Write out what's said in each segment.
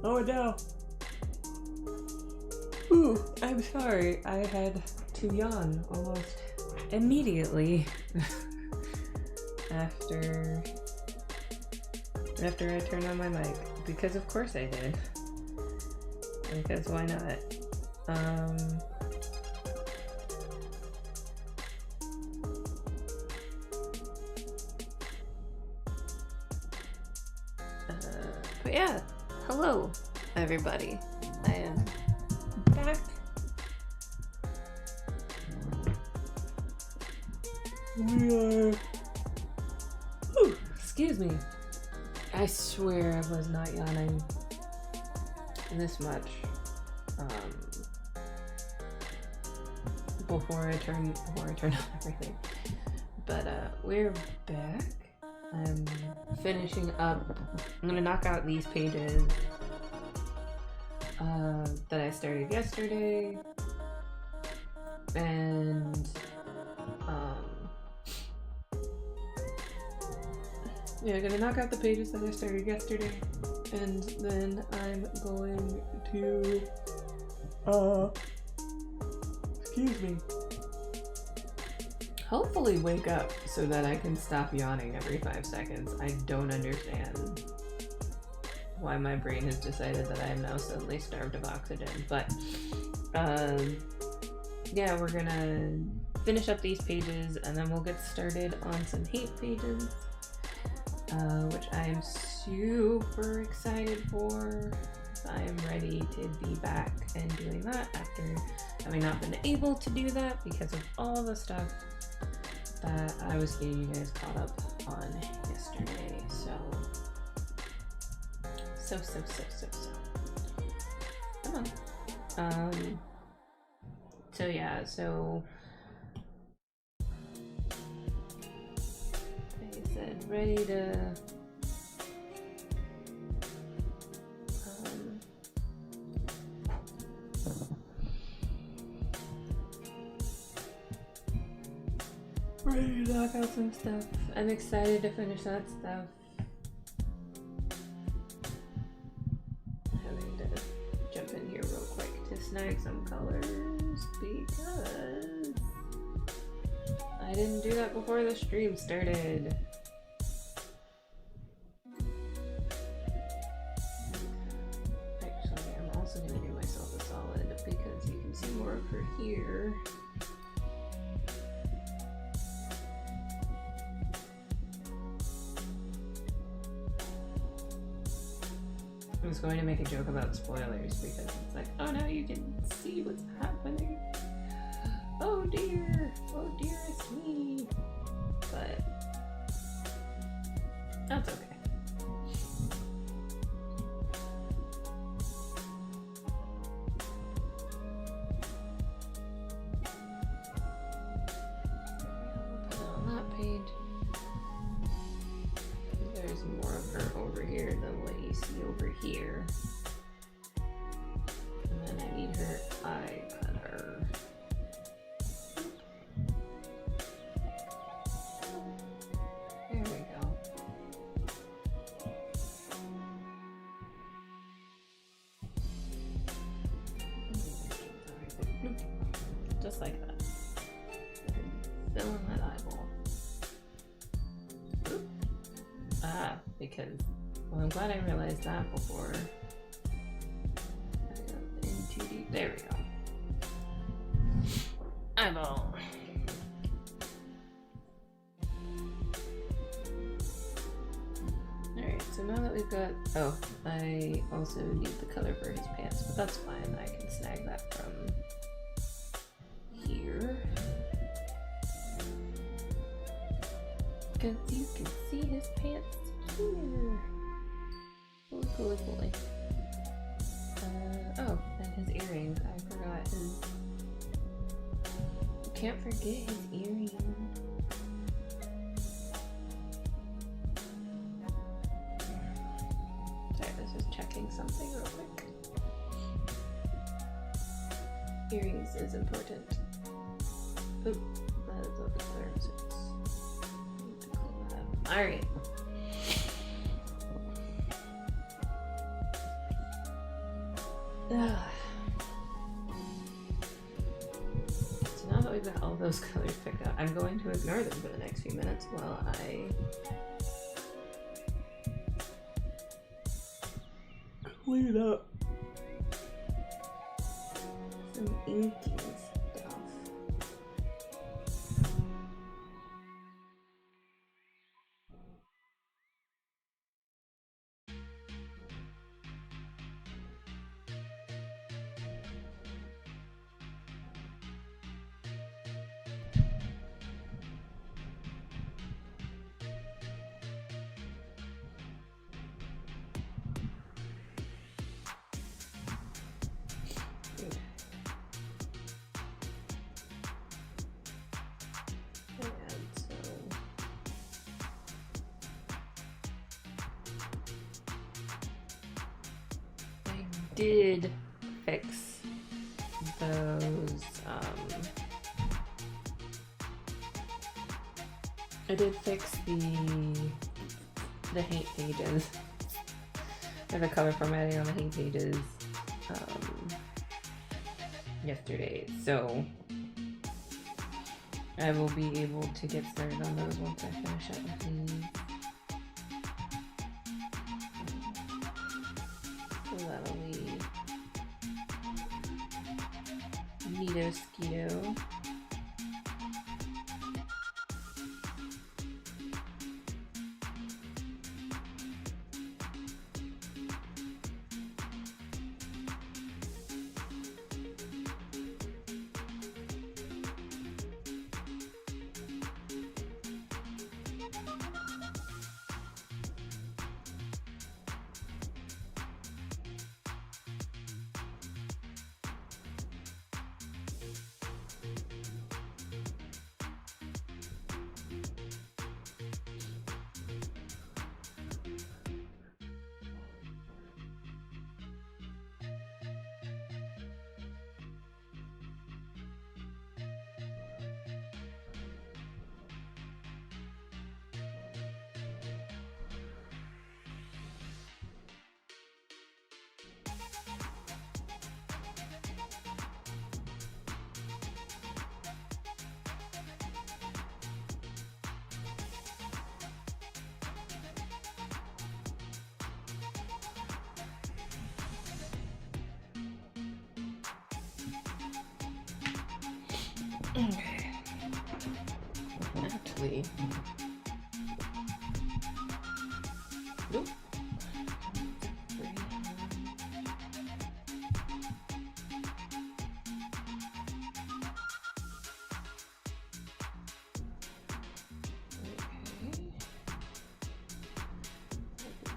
Oh no! Ooh, I'm sorry. I had to yawn almost immediately after I turned on my mic, because of course I did. Because why not? But yeah, hello everybody. I am back. We are. Ooh, excuse me. I swear I was not yawning this much before I turned on everything. But we're back. I'm finishing up. I'm gonna knock out these pages that I started yesterday, and yeah, I'm gonna knock out the pages that I started yesterday, and then I'm going to excuse me, hopefully wake up so that I can stop yawning every 5 seconds. I don't understand why my brain has decided that I am now suddenly starved of oxygen, but yeah, we're gonna finish up these pages and then we'll get started on some hate pages, which I am super excited for. I am ready to be back and doing that after having not been able to do that because of all the stuff that I was getting you guys caught up on yesterday. So come on. So yeah, so like I said, ready to knock out some stuff. I'm excited to finish that stuff. Having to jump in here real quick to snag some colors because I didn't do that before the stream started. Actually, I'm also going to do myself a solid because you can see more of her here. I was going to make a joke about spoilers because it's like, oh no, you can see what's happening. Oh dear, it's me. But that's okay. Put it on that page. There's more of her over here than what you see over here. And then I need her eye color. There we go. Just like that. Fill in that eyeball. Because, well, I'm glad I realized that before I got in too deep. There we go. Eyeball. Alright, so now that we've got... Oh, I also need the color for his pants, but that's fine. I can snag that from here. Because you can see his pants here. Cool. Oh, and his earrings. I forgot his... You can't forget his earrings. Sorry, I was just checking something real quick. Earrings is important. Oop, that is what the clearance is. Need to clean that up. Alright. So now that we've got all those colors picked out, I'm going to ignore them for the next few minutes while I clean up some inking stuff. Did fix those I did fix the hate pages or the color formatting on the hate pages yesterday, so I will be able to get started on those once I finish up with these. So that'll be Neato Skeeto. Okay. Actually, nope.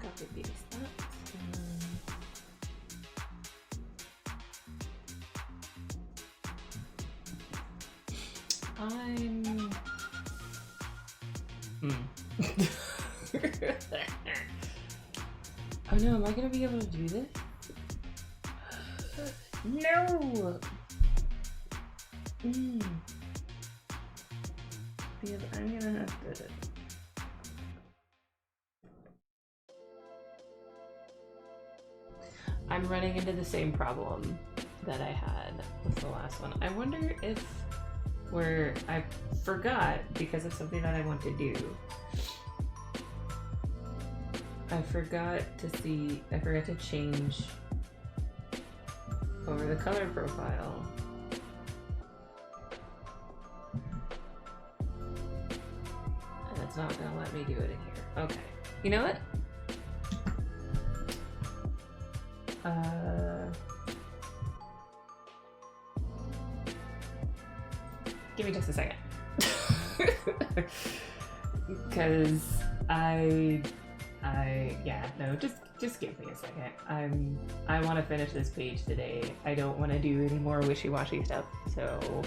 Copy paste that. Oh no, am I gonna be able to do this? No! Because I'm gonna have to... I'm running into the same problem that I had with the last one. I wonder if where I forgot because of something that I want to do. I forgot to change over the color profile. And it's not gonna let me do it in here. Okay. You know what? Give me just a second. Because just give me a second. I want to finish this page today. I don't want to do any more wishy-washy stuff, so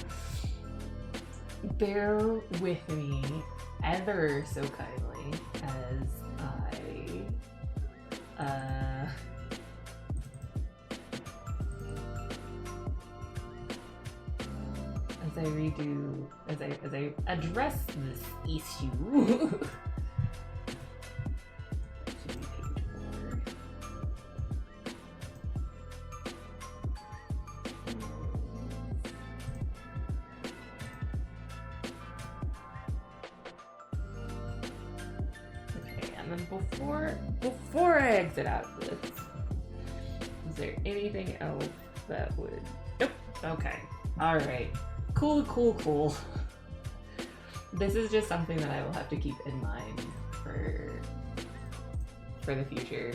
bear with me ever so kindly as as I address this issue. And then before I exit out of this, is there anything else that would... Nope. Okay. Alright. Cool. This is just something that I will have to keep in mind for the future.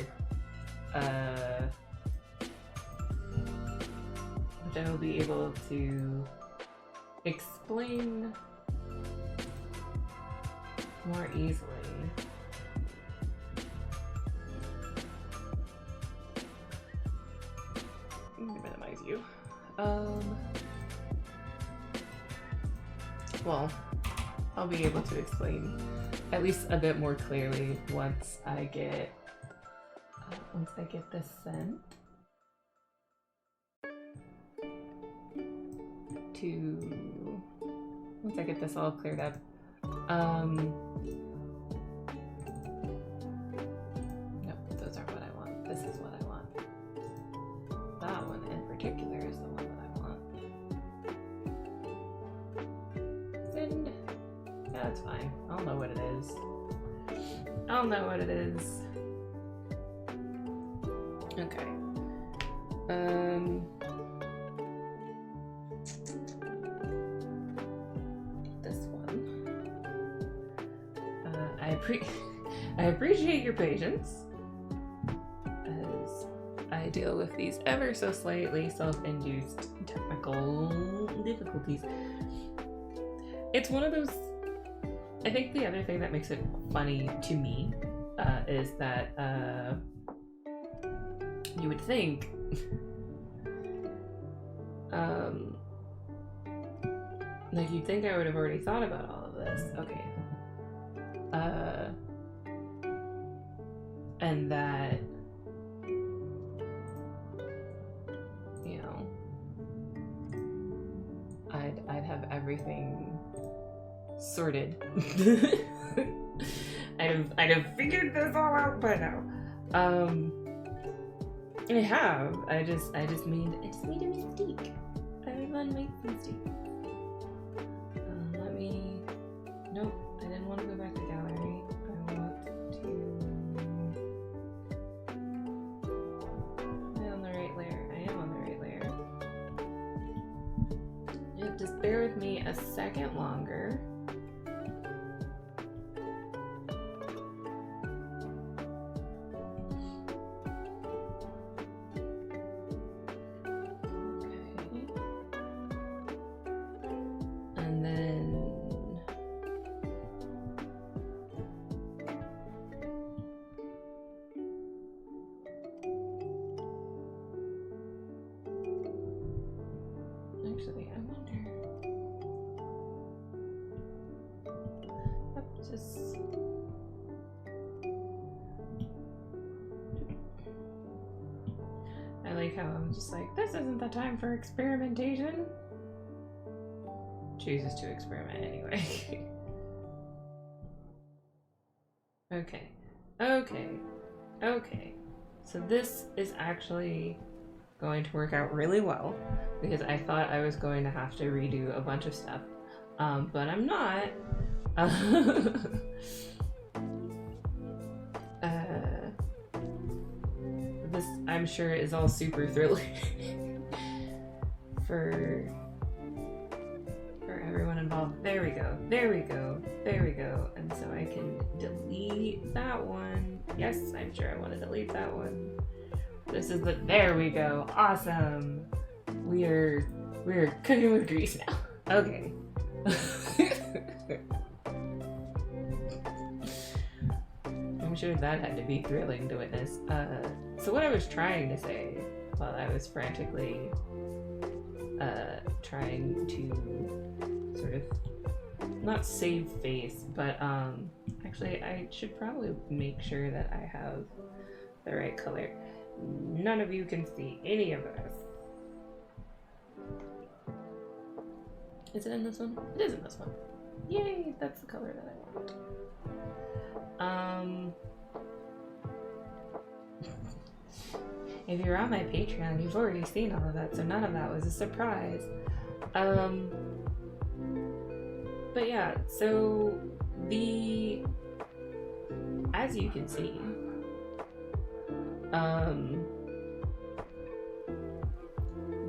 Which I will be able to explain more easily. Minimize you. Well, I'll be able to explain at least a bit more clearly once I get this sent once I get this all cleared up. No, those aren't what I want. This is what I want. That one in particular is the one that I want. Send. Yeah, that's fine. I'll know what it is. Okay. This one. I appreciate your patience as I deal with these ever so slightly self-induced technical difficulties. It's one of those. I think the other thing that makes it funny to me is that you would think like you'd think I would have already thought about all of this. Okay. And that, you know, I'd have everything sorted. I'd have figured this all out by now. I have. I just made a mistake. Everyone makes mistakes. Nope. I didn't want to go back to gallery. I want to. Am I on the right layer? I am on the right layer. Yep. Just bear with me a second longer. Just like, this isn't the time for experimentation. Chooses to experiment anyway. Okay. So this is actually going to work out really well because I thought I was going to have to redo a bunch of stuff, but I'm not. This, I'm sure, is all super thrilling for everyone involved. There we go. And so I can delete that one. Yes, I'm sure I want to delete that one. This is there we go. Awesome. We're cooking with grease now. Okay. I'm sure that had to be thrilling to witness. So what I was trying to say while I was frantically trying to sort of not save face, but actually I should probably make sure that I have the right color. None of you can see any of this. Is it in this one? It is in this one. Yay, that's the color that I want. If you're on my Patreon, you've already seen all of that, so none of that was a surprise. But yeah, so I as you can see,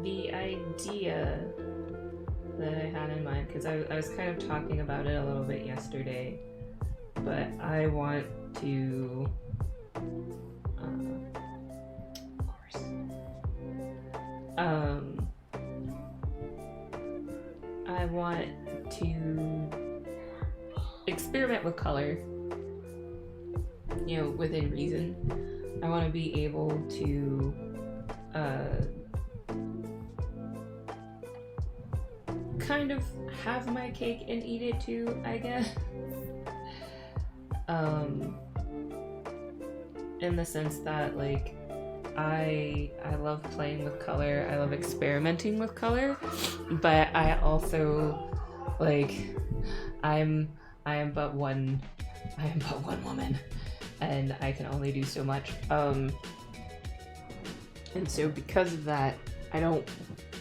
the idea that I had in mind, because I was kind of talking about it a little bit yesterday, but I want to, of course, I want to experiment with color, you know, within reason. I want to be able to kind of have my cake and eat it too, I guess. In the sense that, like, I love playing with color, I love experimenting with color, but I also, like, I am but one woman, and I can only do so much. And so because of that, I don't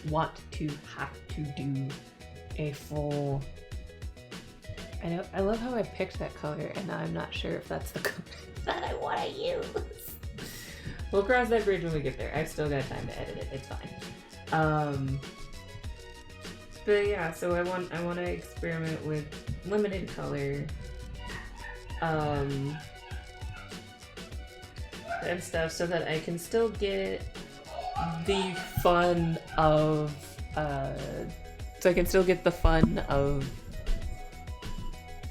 want to have to do a full. I love how I picked that color, and now I'm not sure if that's the color that I want to use. We'll cross that bridge when we get there. I've still got time to edit it. It's fine. But yeah, so I want to experiment with limited color, and stuff, so that I can still get the fun of,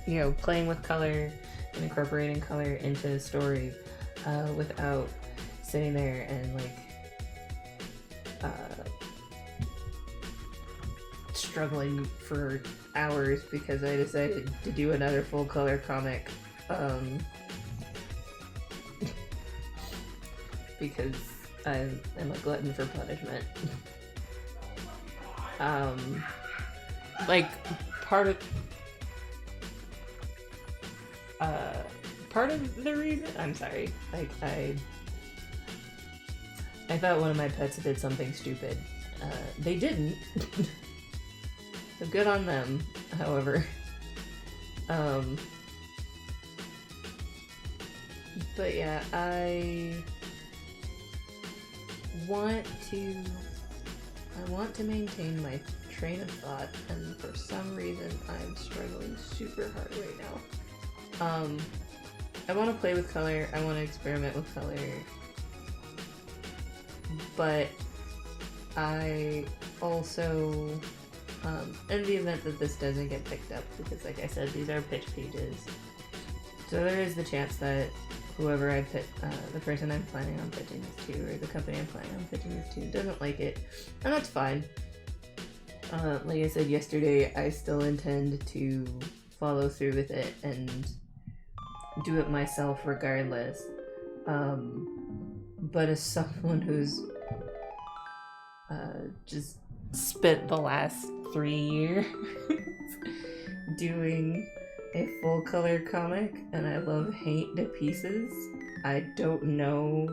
you know, playing with color and incorporating color into the story, without sitting there and, like, struggling for hours because I decided to do another full color comic, because I'm a glutton for punishment. Like, part of the reason, I'm sorry, like, I thought one of my pets did something stupid. They didn't. So good on them, however. But yeah, I want to maintain my train of thought, and for some reason I'm struggling super hard right now. I want to play with color, I want to experiment with color, but I also, in the event that this doesn't get picked up, because like I said, these are pitch pages, so there is the chance that whoever I pitch, the person I'm planning on pitching this to, or the company I'm planning on pitching this to, doesn't like it, and that's fine. Like I said yesterday, I still intend to follow through with it and do it myself regardless. But as someone who's just spent the last 3 years doing a full color comic, and I love Hate to pieces, I don't know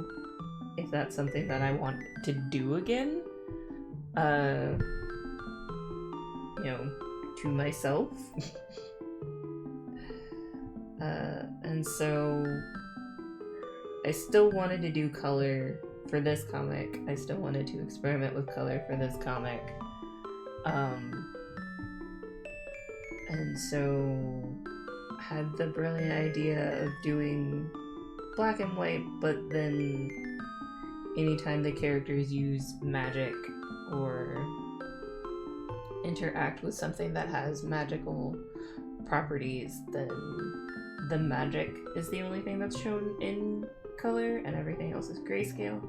if that's something that I want to do again. You know, to myself. And so I still wanted to do color for this comic. I still wanted to experiment with color for this comic. And so I had the brilliant idea of doing black and white, but then anytime the characters use magic or interact with something that has magical properties, then the magic is the only thing that's shown in color and everything else is grayscale.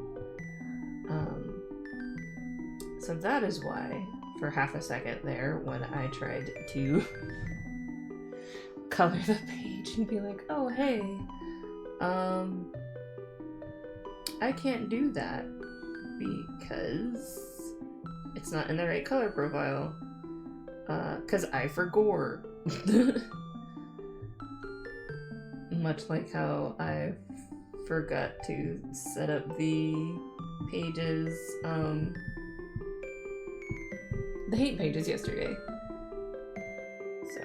So that is why, for half a second there, when I tried to color the page and be like, oh hey, I can't do that because it's not in the right color profile, because I forgot. Much like how I forgot to set up the pages, the hate pages yesterday. So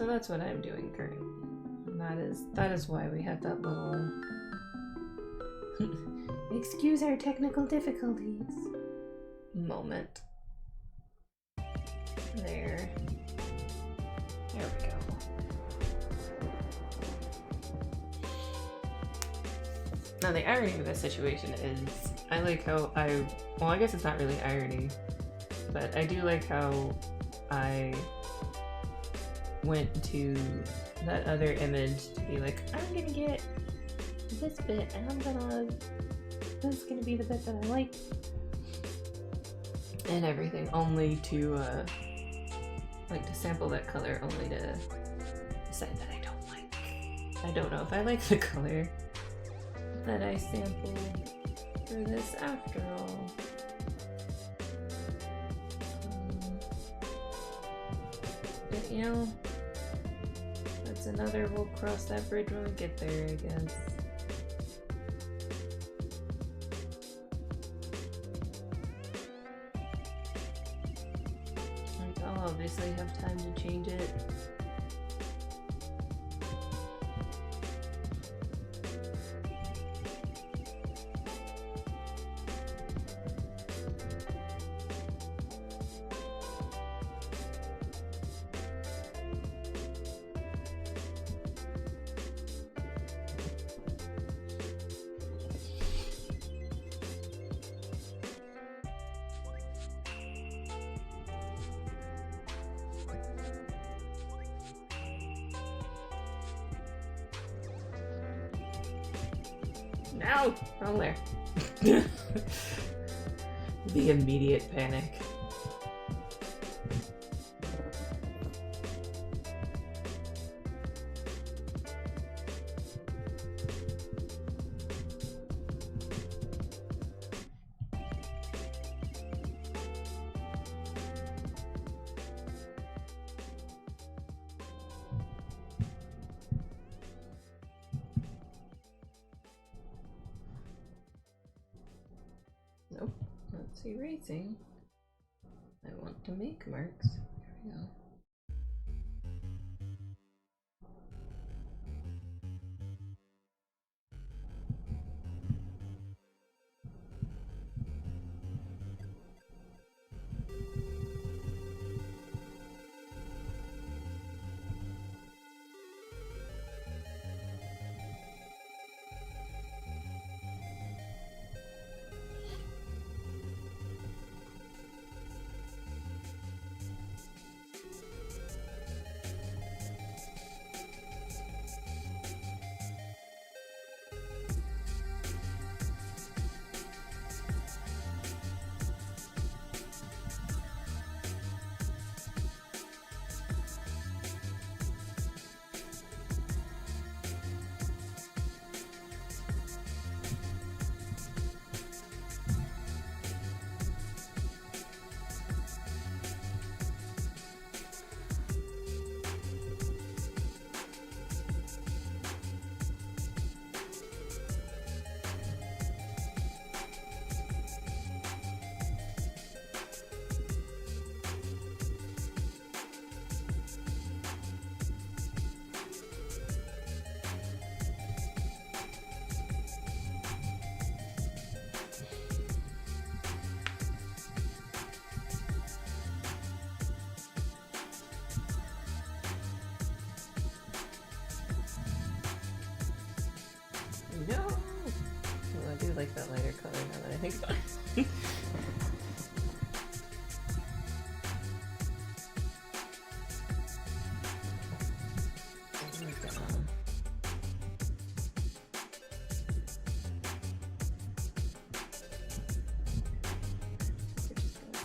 So that's what I'm doing currently. And that is why we had that little excuse our technical difficulties moment. There. There we go. Now the irony of this situation is I like how well, I guess it's not really irony, but I do like how I went to that other image to be like, I'm gonna get this bit and this is gonna be the bit that I like and everything, only to like to sample that color, only to decide that I don't like. I don't know if I like the color that I sampled for this after all. But you know, that's another, we'll cross that bridge when we get there, I guess. Like, I'll obviously have time to change it. No! Wrong there. The immediate panic. Nope, that's erasing. I want to make marks. There we go. No! Well, I do like that lighter color now that I think about it.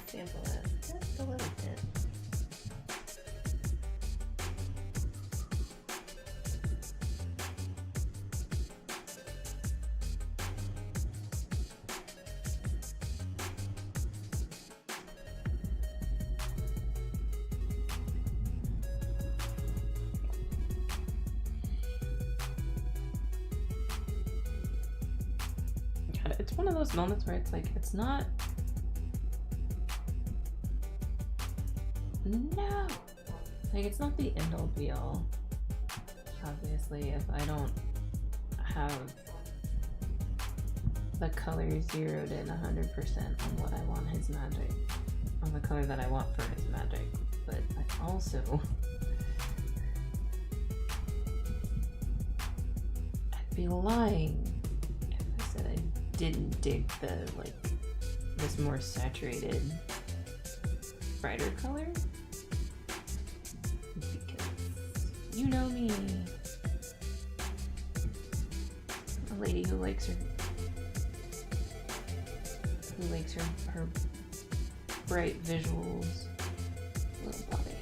Sample that just a little bit. God, it's one of those moments where it's like, it's not. No! Like, it's not the end all be all. Obviously, if I don't have the color zeroed in 100% on what I want his magic, on the color that I want for his magic. But I also, I'd be lying if I said I didn't dig the, like, this more saturated, brighter color. Because you know me, a lady who likes her bright visuals. Little body.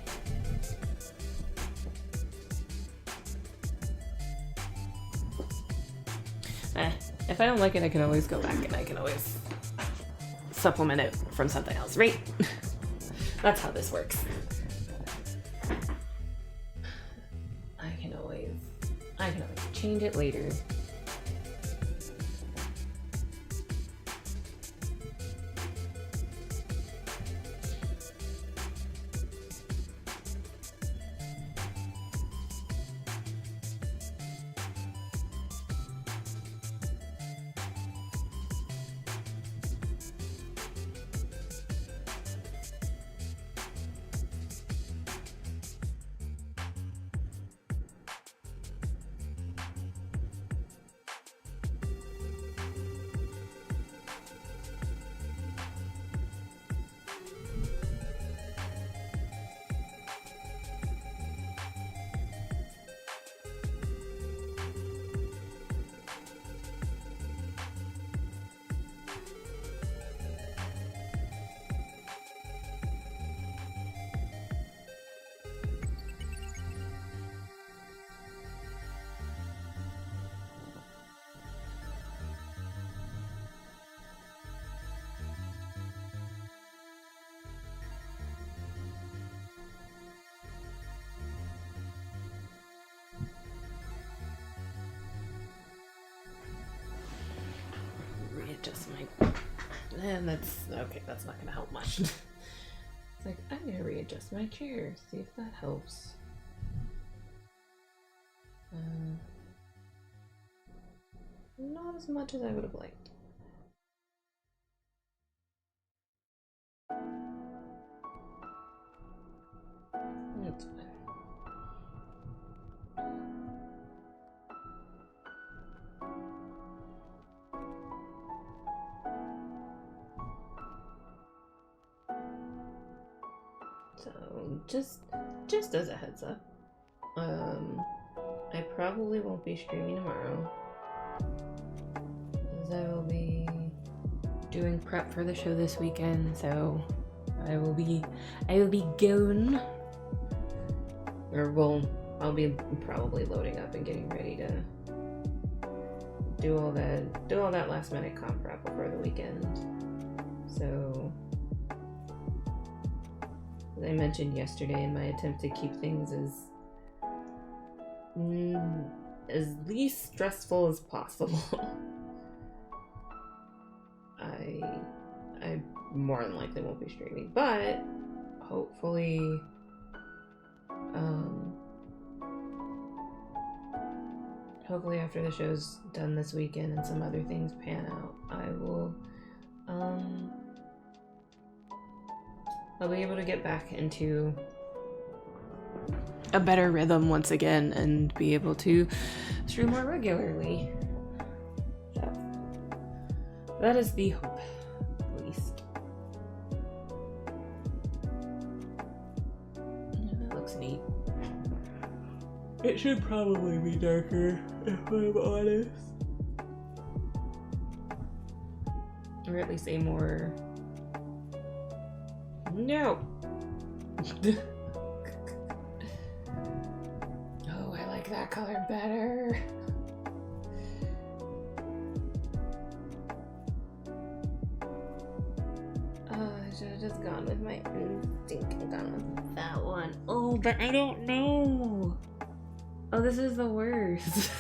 If I don't like it, I can always go back and I can always supplement it from something else, right? That's how this works. I can always change it later. Readjust my, and that's okay, that's not gonna help much. It's like, I'm gonna readjust my chair, see if that helps. Not as much as I would have liked. That's fine. So, just as a heads up, I probably won't be streaming tomorrow, as I will be doing prep for the show this weekend. So I will be gone, or I'll be probably loading up and getting ready to do all that last minute comp prep before the weekend. So, as I mentioned yesterday, in my attempt to keep things as least stressful as possible, I more than likely won't be streaming, but hopefully, hopefully after the show's done this weekend and some other things pan out, I'll be able to get back into a better rhythm once again and be able to stream more regularly. So that is the hope, at least. Yeah, that looks neat. It should probably be darker, if I'm honest. Or at least a more... No! Oh, I like that color better. Oh, I should have just gone with my instinct and gone with that one. Oh, but I don't know. Oh, this is the worst.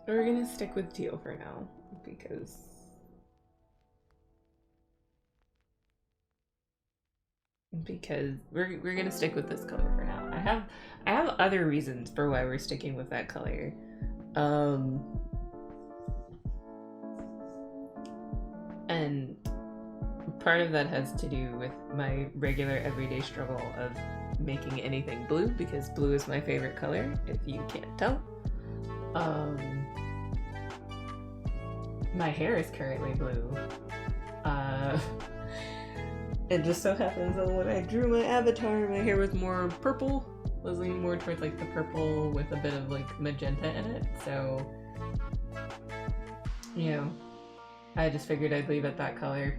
We're gonna stick with teal for now because we're gonna stick with this color for now. I have other reasons for why we're sticking with that color. And part of that has to do with my regular everyday struggle of making anything blue, because blue is my favorite color, if you can't tell. My hair is currently blue. It just so happens that when I drew my avatar, my hair was more purple. Was leaning more towards like the purple with a bit of like magenta in it. So, you know, I just figured I'd leave it that color.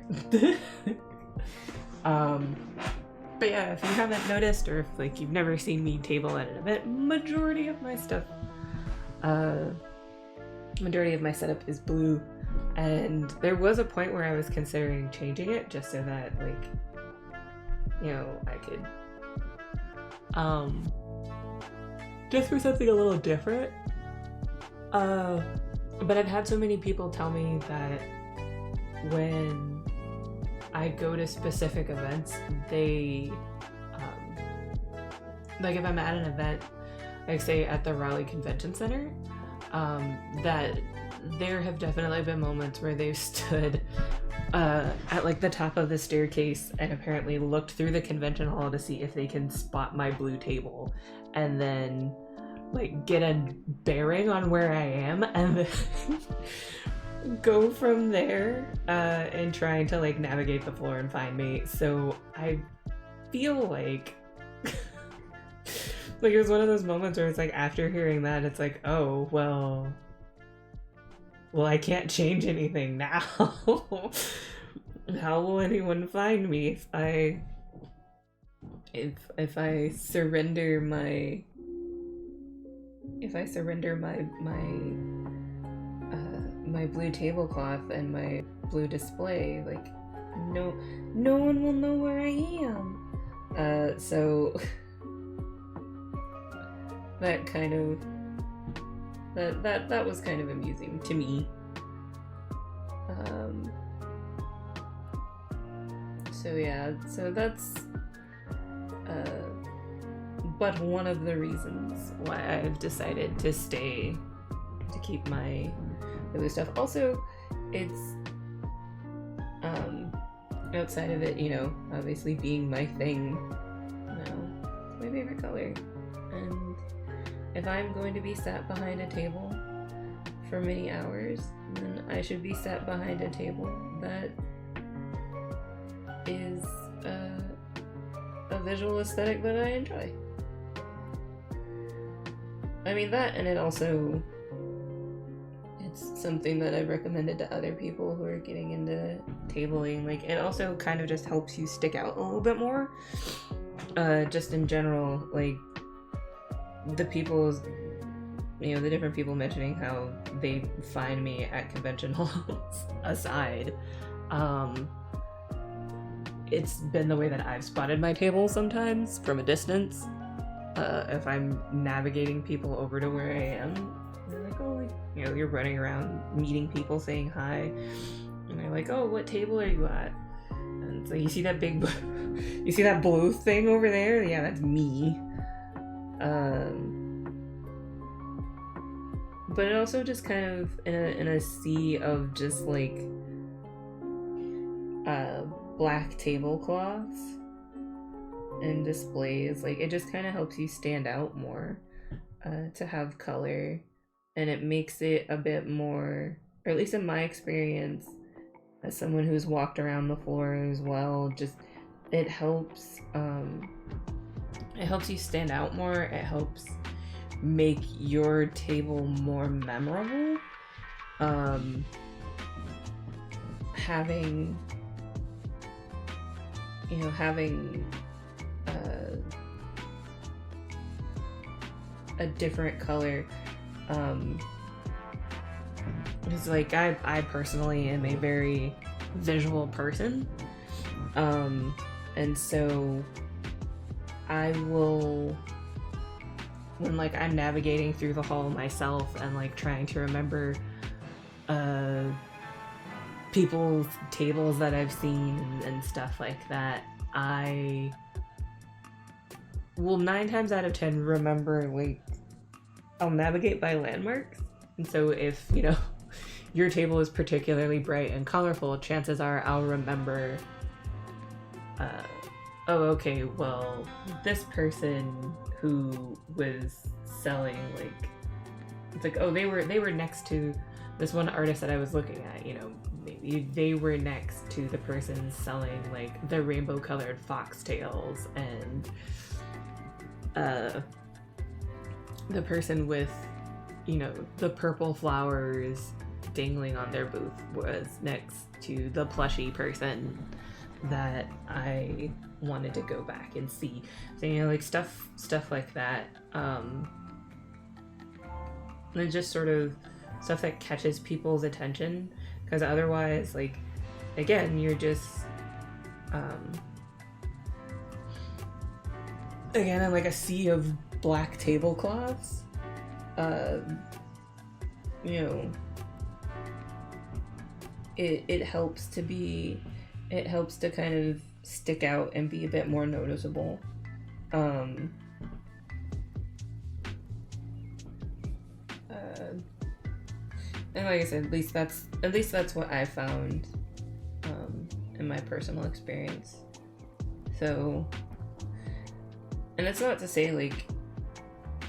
But yeah, if you haven't noticed, or if like you've never seen me table at an event, majority of my setup is blue. And there was a point where I was considering changing it just so that, like, you know, I could just for something a little different. But I've had so many people tell me that when I go to specific events, they like if I'm at an event, like say at the Raleigh Convention Center, that there have definitely been moments where they've stood at like the top of the staircase and apparently looked through the convention hall to see if they can spot my blue table, and then like get a bearing on where I am, and then go from there and trying to like navigate the floor and find me. So I feel like like it was one of those moments where it's like after hearing that, it's like, oh well I can't change anything now. How will anyone find me if I surrender my my blue tablecloth and my blue display? Like no one will know where I am. So that kind of that was kind of amusing to me. So yeah, so that's but one of the reasons why I've decided to keep my blue stuff. Also, it's outside of it, you know, obviously being my thing, it's my favorite color. And if I'm going to be sat behind a table for many hours, then I should be sat behind a table that is a visual aesthetic that I enjoy. I mean that, and it's something that I've recommended to other people who are getting into tabling. Like, it also kind of just helps you stick out a little bit more. Just in general, like, the different people mentioning how they find me at convention halls aside, it's been the way that I've spotted my table sometimes from a distance. If I'm navigating people over to where I am, they're like, oh, like, you know, you're running around meeting people, saying hi, and they're like, oh, what table are you at? And so you see that you see that blue thing over there? Yeah, that's me. But it also just kind of in a sea of just like black tablecloths and displays, like it just kind of helps you stand out more to have color, and it makes it a bit more, or at least in my experience as someone who's walked around the floor as well, just it helps you stand out more. It helps make your table more memorable. Having a different color, it's like I personally am a very visual person, and so I will when like I'm navigating through the hall myself and like trying to remember people's tables that I've seen and stuff like that, I will 9 times out of 10 remember, like, I'll navigate by landmarks. And so if, you know, your table is particularly bright and colorful, chances are I'll remember, oh, okay, well, this person who was selling, like, it's like, oh, they were next to this one artist that I was looking at, you know, maybe they were next to the person selling, like, the rainbow colored foxtails, and the person with, you know, the purple flowers dangling on their booth was next to the plushy person that I wanted to go back and see. So, you know, like stuff like that. And just sort of stuff that catches people's attention, because otherwise, like, again, you're just again in like a sea of black tablecloths. You know, it helps to kind of stick out and be a bit more noticeable. And like I said, at least that's what I found in my personal experience. So, and it's not to say, like,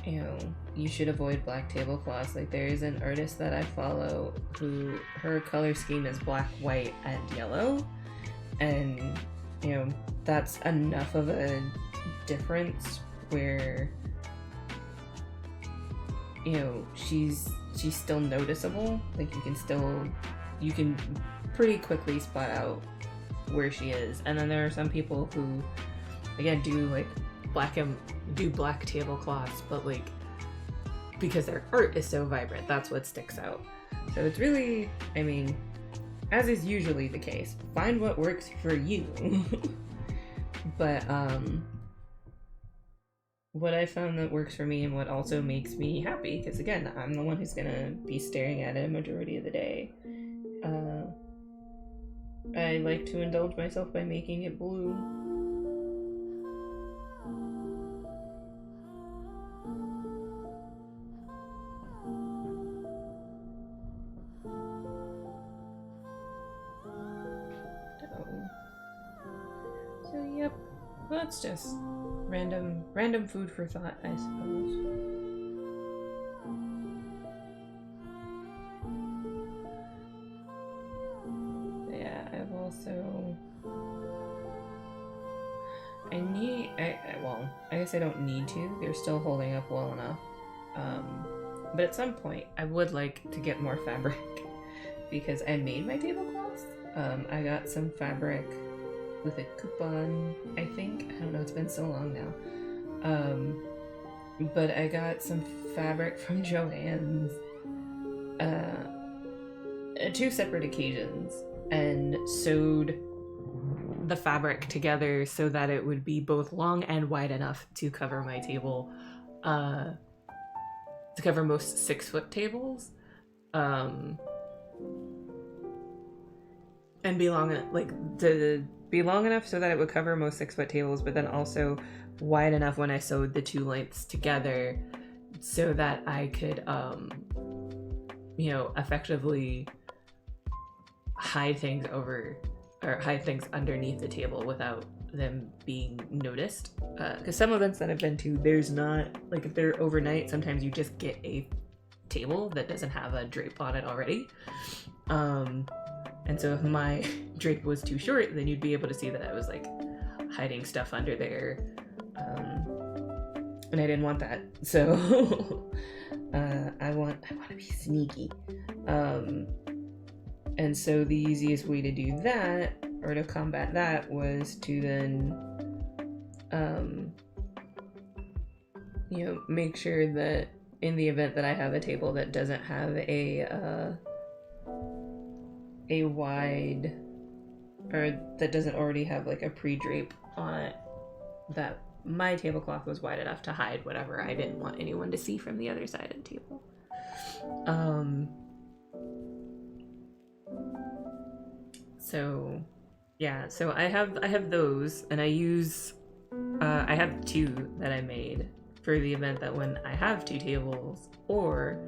you know, you should avoid black tablecloths. Like, there is an artist that I follow who her color scheme is black, white, and yellow, and, you know, that's enough of a difference where, you know, she's still noticeable. Like, you can pretty quickly spot out where she is. And then there are some people who, again, do black tablecloths, but like, because their art is so vibrant, that's what sticks out. So it's really, I mean, as is usually the case, find what works for you. But what I found that works for me, and what also makes me happy, because again, I'm the one who's gonna be staring at it a majority of the day, I like to indulge myself by making it blue. So yep, well, that's just random food for thought, I suppose. Yeah, I've also, I guess I don't need to. They're still holding up well enough. But at some point, I would like to get more fabric because I made my tablecloths. I got some fabric with a coupon, I think. I don't know, it's been so long now. But I got some fabric from Joann's, 2 separate occasions, and sewed the fabric together so that it would be both long and wide enough to cover my table, to cover most 6-foot tables, and be long enough so that it would cover most 6-foot tables, but then also wide enough when I sewed the 2 lengths together so that I could, you know, effectively hide things underneath the table without them being noticed. Because some events that I've been to, there's not, like, if they're overnight, sometimes you just get a table that doesn't have a drape on it already. And so if my drape was too short, then you'd be able to see that I was like hiding stuff under there. And I didn't want that. So I want to be sneaky. And so the easiest way to do that, or to combat that, was to then you know, make sure that in the event that I have a table that doesn't have a wide, or that doesn't already have like a pre-drape on it, that my tablecloth was wide enough to hide whatever I didn't want anyone to see from the other side of the table. So yeah, so I have those, and I use I have 2 that I made for the event that when I have 2 tables, or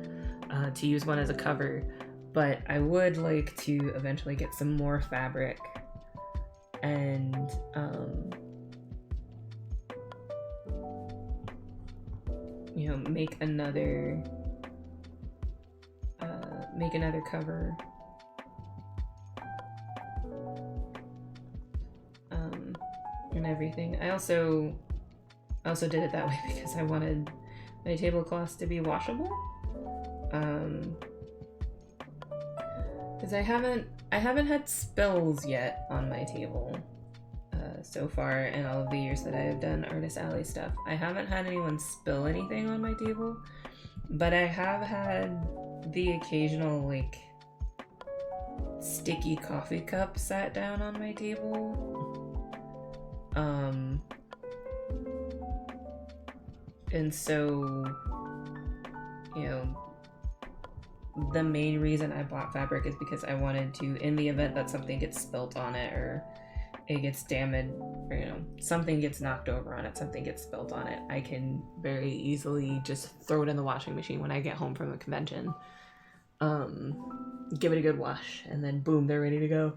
to use one as a cover. But I would like to eventually get some more fabric and you know, make another cover. And everything. I also did it that way because I wanted my tablecloths to be washable. Because I haven't had spills yet on my table so far in all of the years that I have done Artist Alley stuff. I haven't had anyone spill anything on my table, but I have had the occasional like sticky coffee cup sat down on my table. And so, you know, the main reason I bought fabric is because I wanted to, in the event that something gets spilt on it, or it gets damaged, or, you know, something gets knocked over on it, something gets spilt on it, I can very easily just throw it in the washing machine when I get home from the convention. Give it a good wash, and then boom, they're ready to go.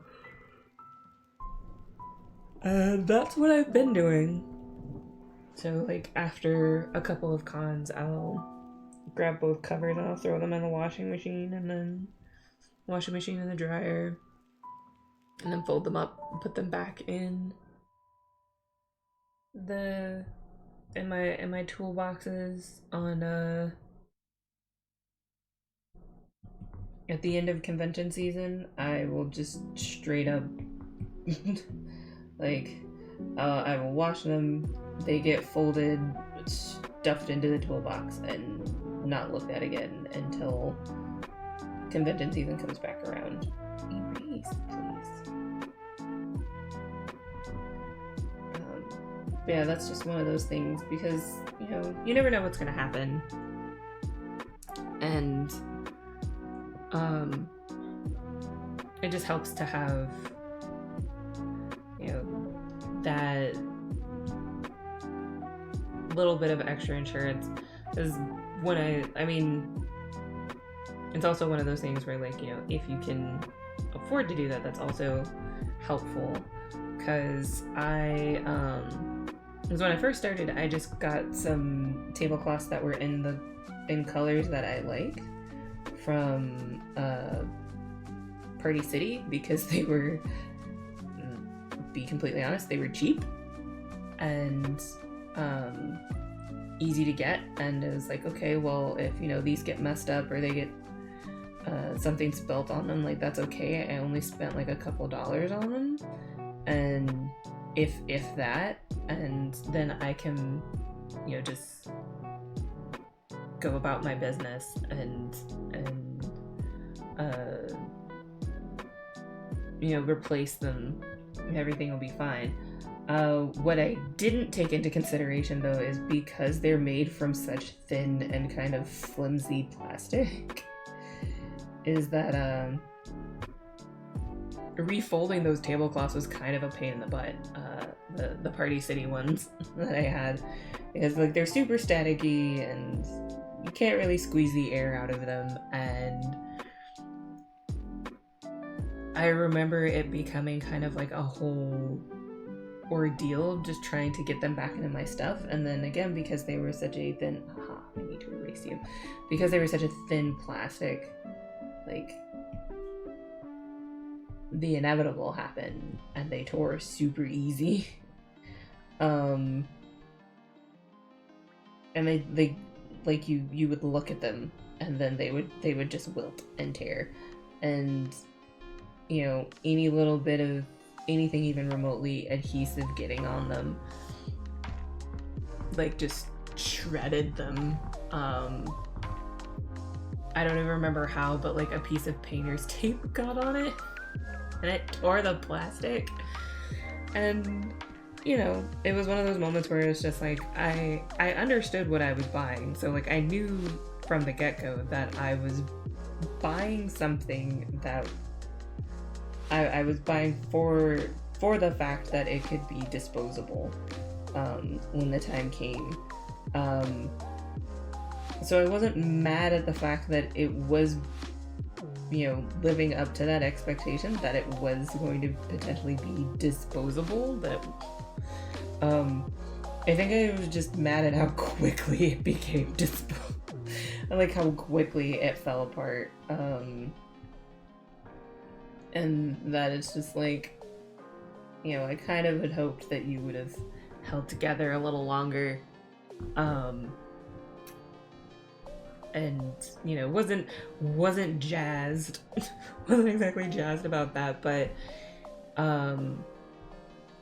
And that's what I've been doing. So, like, after a couple of cons, I'll grab both covers and I'll throw them in the washing machine, and then washing machine in the dryer, and then fold them up and put them back in my toolboxes on at the end of convention season. I will just straight up like I will wash them, they get folded, stuffed into the toolbox, and not looked at again until convention season comes back around. Erase, please. Yeah, that's just one of those things, because, you know, you never know what's gonna happen. And it just helps to have, you know, that little bit of extra insurance. Because when I mean, it's also one of those things where, like, you know, if you can afford to do that, that's also helpful. Because because when I first started, I just got some tablecloths that were in colors that I like from Party City, because they were, be completely honest, they were cheap and easy to get. And it was like, okay, well, if, you know, these get messed up or they get something spilt on them, like, that's okay. I only spent like a couple dollars on them, and if that, and then I can, you know, just go about my business and you know, replace them, and everything will be fine. What I didn't take into consideration, though, is because they're made from such thin and kind of flimsy plastic, is that refolding those tablecloths was kind of a pain in the butt. The Party City ones that I had, because, like, they're super staticky and you can't really squeeze the air out of them, and I remember it becoming kind of like a whole ordeal just trying to get them back into my stuff. And then again, because they were such a thin, I need to erase you, because they were such a thin plastic, like, the inevitable happened and they tore super easy. And they like, you would look at them and then they would just wilt and tear, and, you know, any little bit of anything even remotely adhesive getting on them, like, just shredded them. I don't even remember how, but, like, a piece of painter's tape got on it and it tore the plastic. And you know, it was one of those moments where it's just like I understood what I was buying. So like I knew from the get-go that I was buying something that I was buying for the fact that it could be disposable when the time came. So I wasn't mad at the fact that it was, you know, living up to that expectation that it was going to potentially be disposable. That I think I was just mad at how quickly it became disposable. I like how quickly it fell apart. And that it's just like, you know, I kind of had hoped that you would have held together a little longer. And, you know, wasn't jazzed. Wasn't exactly jazzed about that, but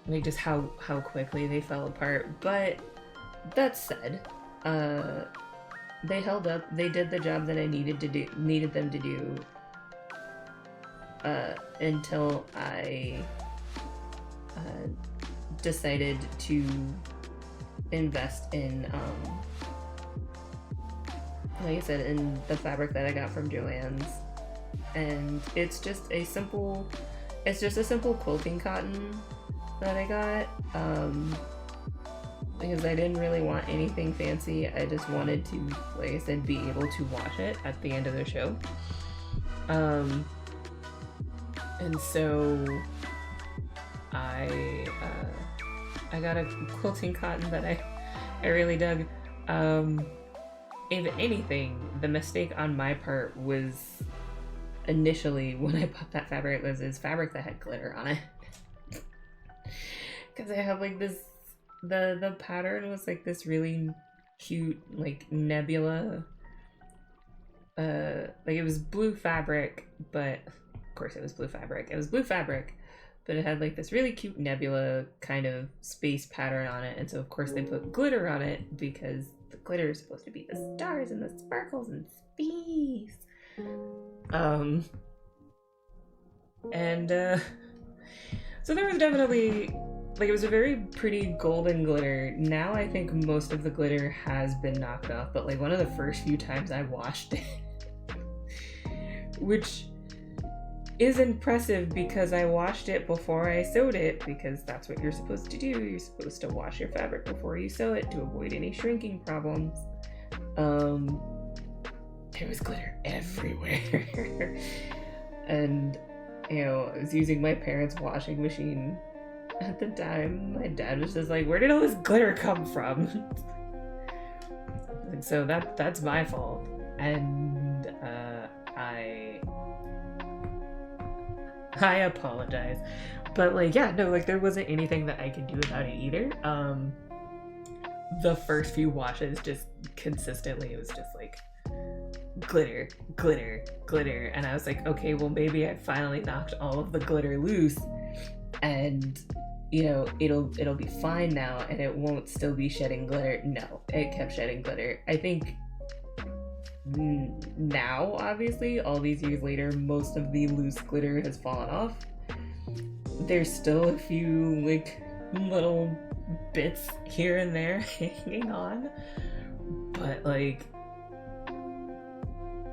like just how quickly they fell apart. But that said, they held up. They did the job that I needed them to do. Until I decided to invest in, like I said, in the fabric that I got from Joann's, and it's just a simple quilting cotton that I got, because I didn't really want anything fancy. I just wanted to, like I said, be able to wash it at the end of the show. And so I got a quilting cotton that I really dug. If anything, the mistake on my part was initially when I bought that fabric was fabric that had glitter on it. Because I have like this, the pattern was like this really cute like nebula. Like it was blue fabric, but of course it was blue fabric. It was blue fabric, but it had like this really cute nebula kind of space pattern on it. And so of course they put glitter on it because the glitter is supposed to be the stars and the sparkles and space. So there was definitely, like, it was a very pretty golden glitter. Now I think most of the glitter has been knocked off, but like one of the first few times I washed it, which is impressive because I washed it before I sewed it, because that's what you're supposed to do. You're supposed to wash your fabric before you sew it to avoid any shrinking problems. There was glitter everywhere. And, you know, I was using my parents' washing machine at the time. My dad was just like, where did all this glitter come from? And so that's my fault. And I apologize. But like, yeah, no, like there wasn't anything that I could do about it either. The first few washes just consistently, it was just like glitter, glitter, glitter. And I was like, okay, well maybe I finally knocked all of the glitter loose and, you know, it'll be fine now and it won't still be shedding glitter. No, it kept shedding glitter. I think now, obviously, all these years later, most of the loose glitter has fallen off. There's still a few, like, little bits here and there hanging on. But, like,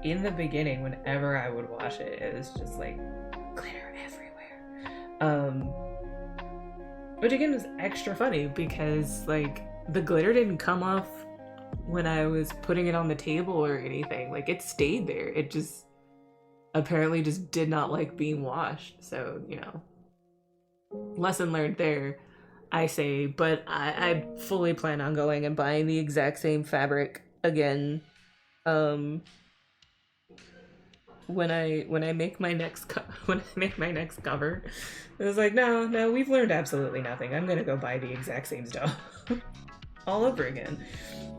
in the beginning, whenever I would wash it, it was just, like, glitter everywhere. Which, again, was extra funny because, like, the glitter didn't come off when I was putting it on the table or anything. Like, it stayed there. It just apparently just did not like being washed. So, you know, lesson learned there, I say. But I fully plan on going and buying the exact same fabric again when I make my next cover. It was like, no, we've learned absolutely nothing. I'm gonna go buy the exact same stuff all over again.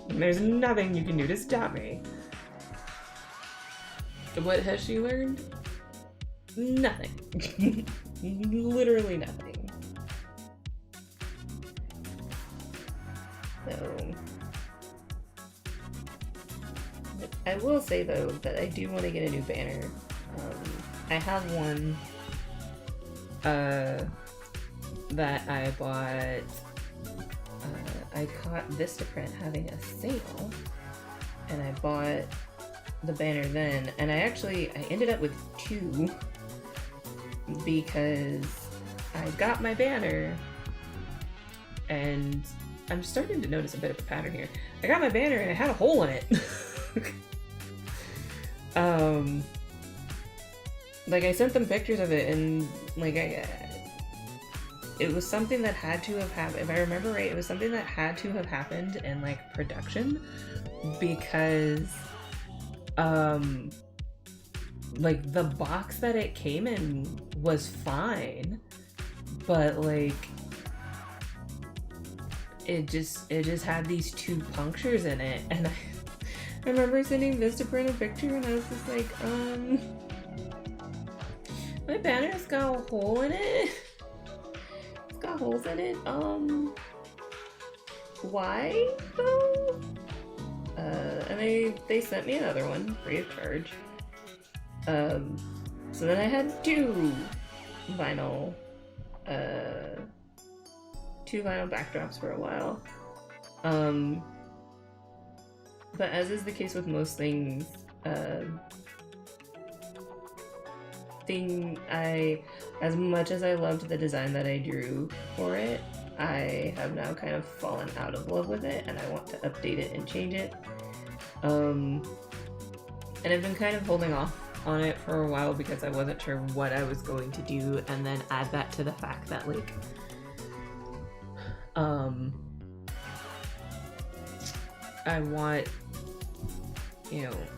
There's nothing you can do to stop me. What has she learned? Nothing. Literally nothing. So, I will say though that I do want to get a new banner. I have one that I bought I caught Vistaprint having a sale, and I bought the banner then, and I ended up with 2 because I got my banner, and I'm starting to notice a bit of a pattern here. I got my banner and it had a hole in it. Like, I sent them pictures of it, and like it was something that had to have happened. If I remember right, it was something that had to have happened in like production, because like the box that it came in was fine, but like it just had these 2 punctures in it, and I remember sending Vistaprint a picture, and I was just like, my banner's got a hole in it. It's got holes in it. Why though? And they sent me another one free of charge. So then I had 2 vinyl backdrops for a while. But as is the case with most things, as much as I loved the design that I drew for it, I have now kind of fallen out of love with it, and I want to update it and change it. And I've been kind of holding off on it for a while because I wasn't sure what I was going to do, and then add that to the fact that like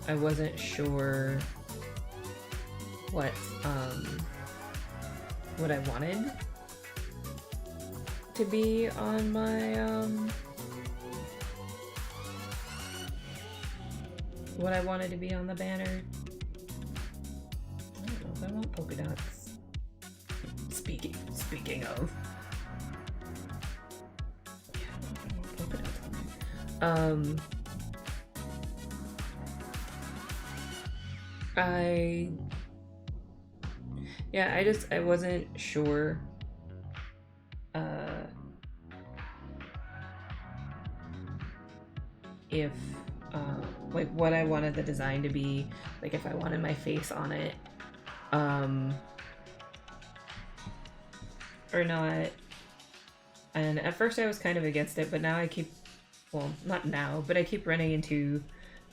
I wasn't sure what I wanted to be on my what I wanted to be on the banner. I don't know if I want polka dots. Speaking of, yeah, I don't know if I want polka dots on there. I wasn't sure if like what I wanted the design to be, like if I wanted my face on it or not. And at first I was kind of against it, but now I keep running into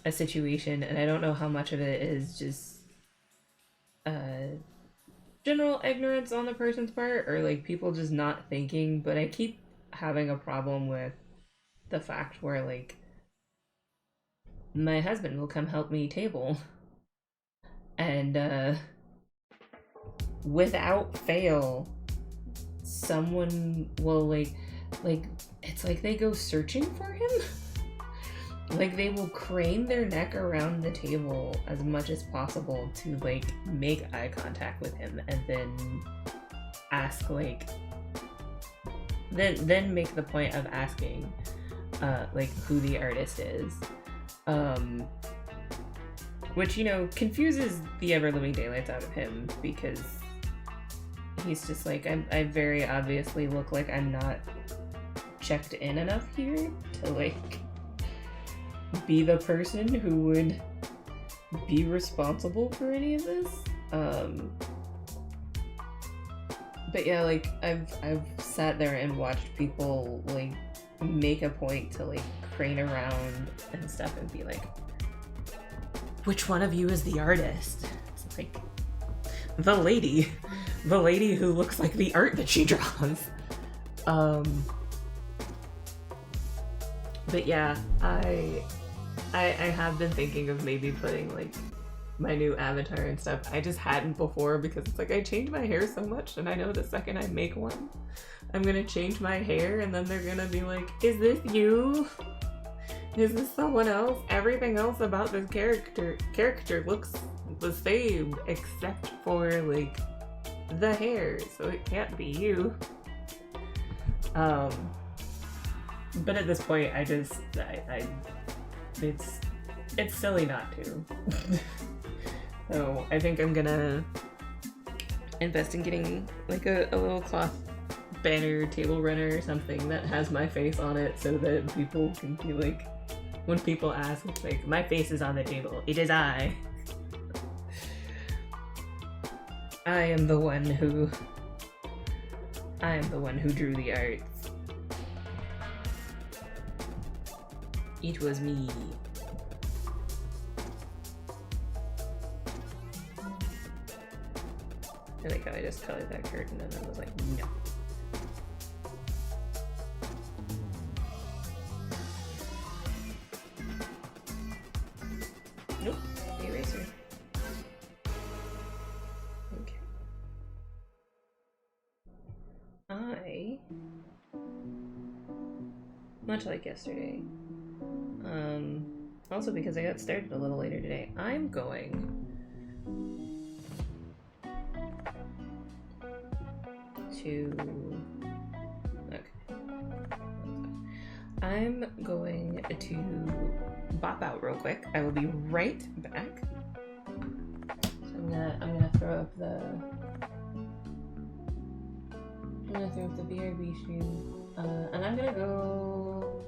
a situation, and I don't know how much of it is just general ignorance on the person's part, or like people just not thinking, but I keep having a problem with the fact where like my husband will come help me table, and without fail someone will like it's like they go searching for him. Like they will crane their neck around the table as much as possible to like make eye contact with him, and then ask like then make the point of asking like who the artist is, which, you know, confuses the ever-living daylights out of him, because he's just like, I very obviously look like I'm not checked in enough here to like be the person who would be responsible for any of this. But yeah, like I've sat there and watched people like make a point to like crane around and stuff and be like, which one of you is the artist? It's like the lady who looks like the art that she draws. But yeah, I have been thinking of maybe putting like my new avatar and stuff. I just hadn't before because it's like I change my hair so much, and I know the second I make one, I'm gonna change my hair, and then they're gonna be like, is this you? Is this someone else? Everything else about this character looks the same except for like the hair, so it can't be you. But at this point, it's silly not to. So I think I'm gonna invest in getting like a little cloth banner, table runner, or something that has my face on it so that people can be like, when people ask, like, my face is on the table. It is I. I am the one who drew the art. It was me. I like how I just colored that curtain and then was like, no. Nope, eraser. Okay. Much like yesterday, also because I got started a little later today, I'm going to, I'm going to bop out real quick. I will be right back. So I'm gonna throw up the BRB stream, and I'm gonna go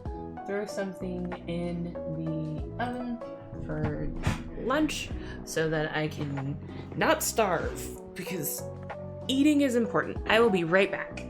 throw something in the oven for lunch so that I can not starve, because eating is important. I will be right back.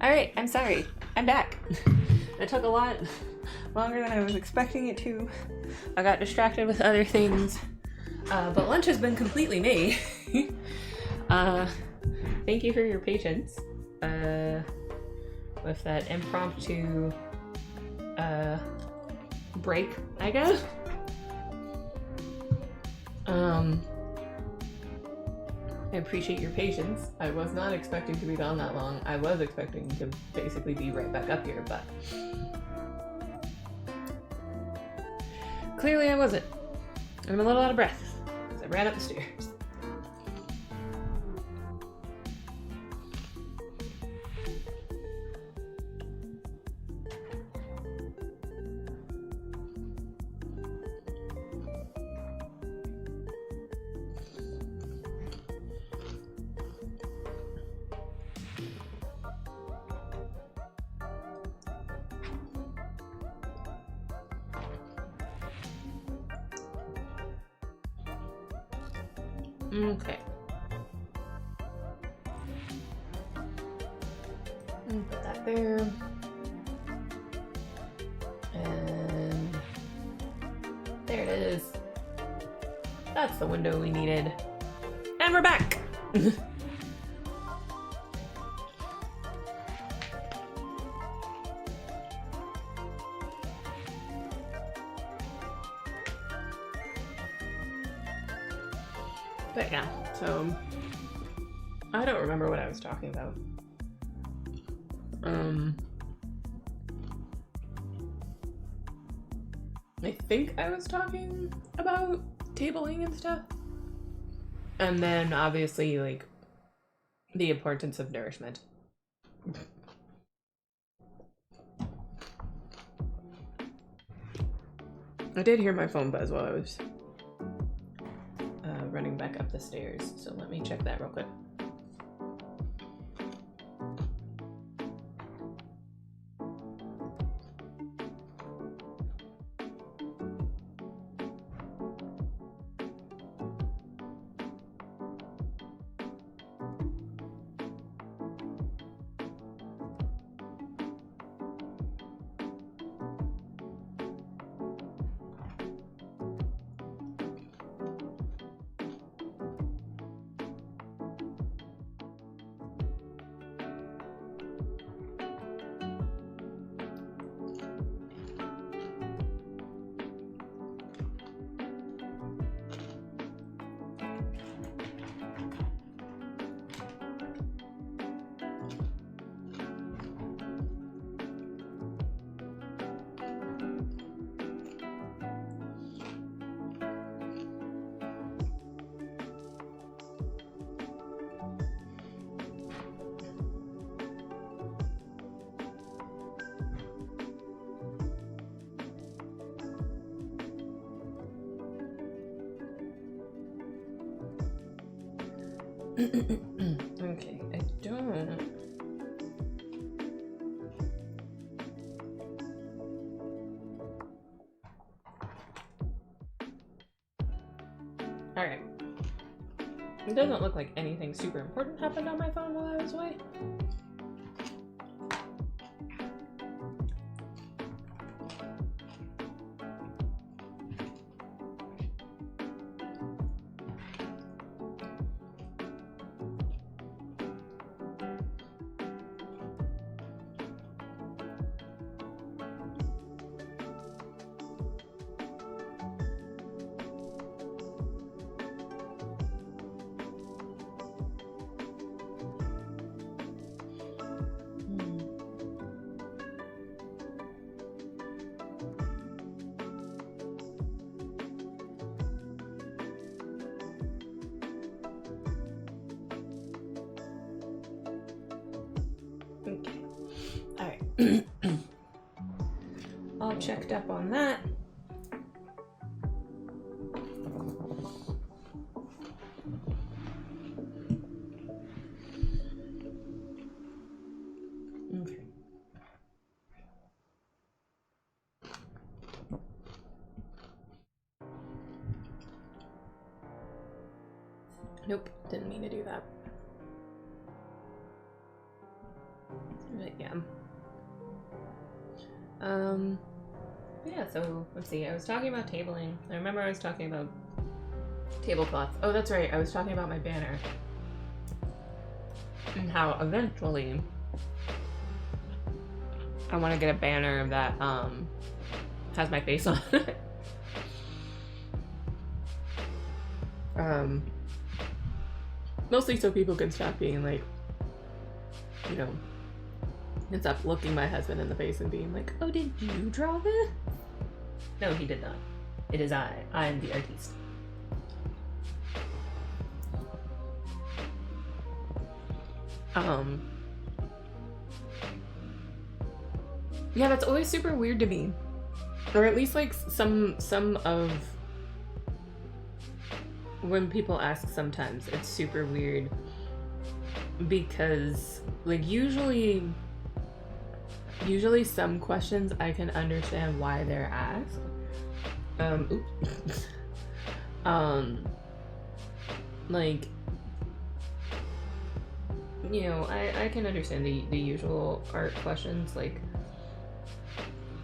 Alright, I'm sorry. I'm back. It took a lot longer than I was expecting it to. I got distracted with other things. But lunch has been completely made. Thank you for your patience with that impromptu break, I guess. I appreciate your patience. I was not expecting to be gone that long. I was expecting to basically be right back up here, but clearly I wasn't. I'm a little out of breath because I ran up the stairs. Okay. Put that there. And there it is. That's the window we needed. And we're back! But yeah, so I don't remember what I was talking about. I think I was talking about tabling and stuff. And then obviously like the importance of nourishment. I did hear my phone buzz while I was running back up the stairs, so let me check that real quick. Okay, I don't. Alright. It doesn't look like anything super important happened on my phone while I was away. All checked up on that. Okay. Nope, didn't mean to do that. But yeah. Yeah, so let's see. I was talking about tabling. I remember I was talking about tablecloths. Oh, that's right. I was talking about my banner. And how eventually I want to get a banner that has my face on it. Mostly so people can stop being like, you know, and stop looking my husband in the face and being like, oh, did you draw this? No, he did not. It is I. I am the artiste. Yeah, that's always super weird to me. Or at least like some of when people ask sometimes, it's super weird because like usually some questions I can understand why they're asked. Like, you know, I can understand the usual art questions like,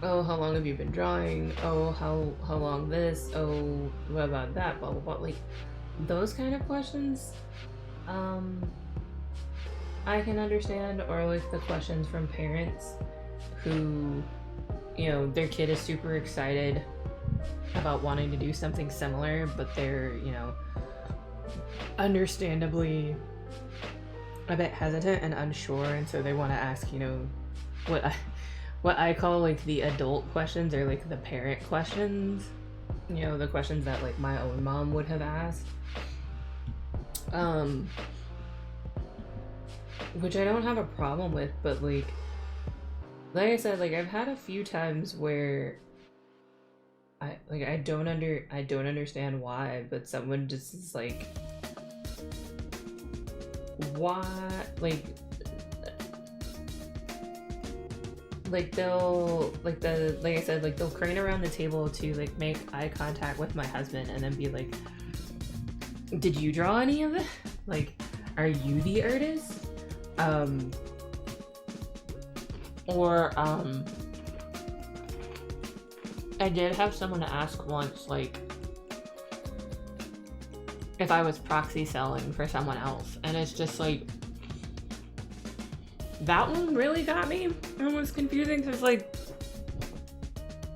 oh, how long have you been drawing? Oh, how long this? Oh, what about that? Blah blah blah. Like those kind of questions, I can understand, or like the questions from parents who, you know, their kid is super excited about wanting to do something similar, but they're, you know, understandably a bit hesitant and unsure, and so they want to ask, you know, what I call like the adult questions, or like the parent questions, you know, the questions that like my own mom would have asked, which I don't have a problem with, but like I said, like I've had a few times where I don't understand why, but someone just is like, why, like they'll like I said, like they'll crane around the table to like make eye contact with my husband and then be like, did you draw any of it? Like, are you the artist? I did have someone ask once, like, if I was proxy selling for someone else, and it's just like, that one really got me. It was confusing because, like,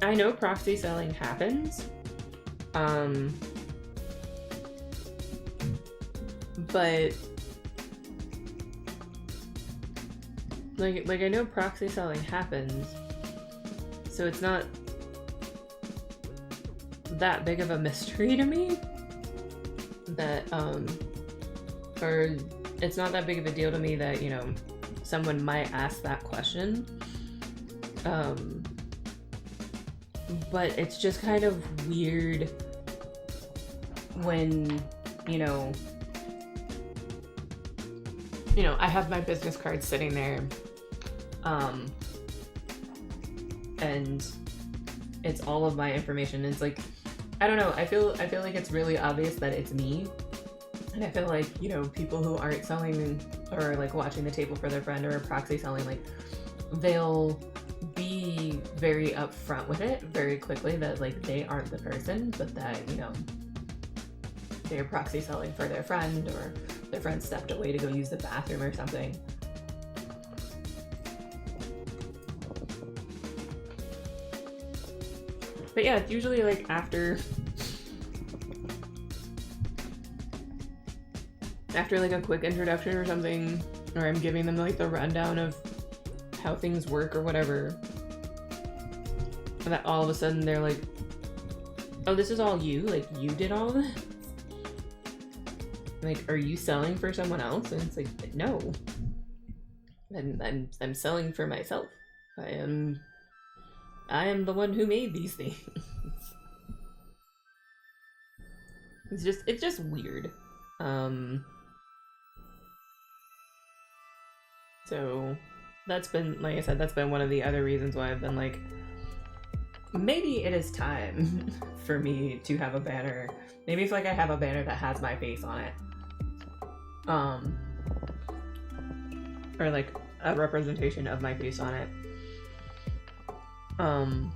I know proxy selling happens, but like I know proxy selling happens, so it's not that big of a mystery to me that or it's not that big of a deal to me that, you know, someone might ask that question, but it's just kind of weird when, you know, I have my business card sitting there, and it's all of my information. It's like, I don't know, I feel like it's really obvious that it's me, and I feel like, you know, people who aren't selling or like watching the table for their friend or proxy selling, like they'll be very upfront with it very quickly that like they aren't the person, but that, you know, they're proxy selling for their friend, or their friend stepped away to go use the bathroom or something. But yeah, it's usually like after like a quick introduction or something, or I'm giving them like the rundown of how things work or whatever, and that all of a sudden they're like, oh, this is all you? Like, you did all of this? Like, are you selling for someone else? And it's like, no. I'm selling for myself. I am the one who made these things. It's just weird. So that's been, like I said, that's been one of the other reasons why I've been like, maybe it is time for me to have a banner. Maybe if like I have a banner that has my face on it. Or like a representation of my face on it. um,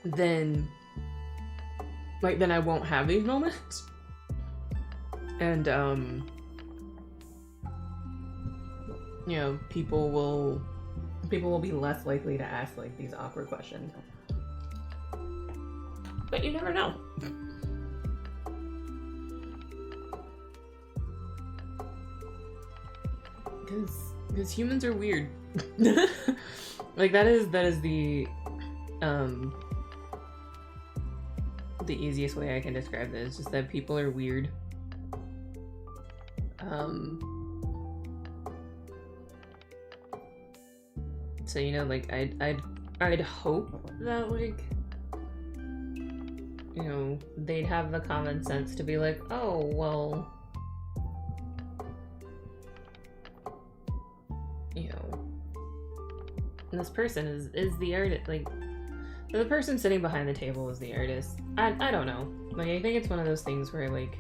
then I won't have these moments. And, you know, people will be less likely to ask, like, these awkward questions. But you never know. Because humans are weird. Like, that is the easiest way I can describe this, just that people are weird. So, you know, like, I'd hope that, like, you know, they'd have the common sense to be like, oh, well, you know, this person is the artist, like, the person sitting behind the table is the artist. I don't know. Like, I think it's one of those things where, like,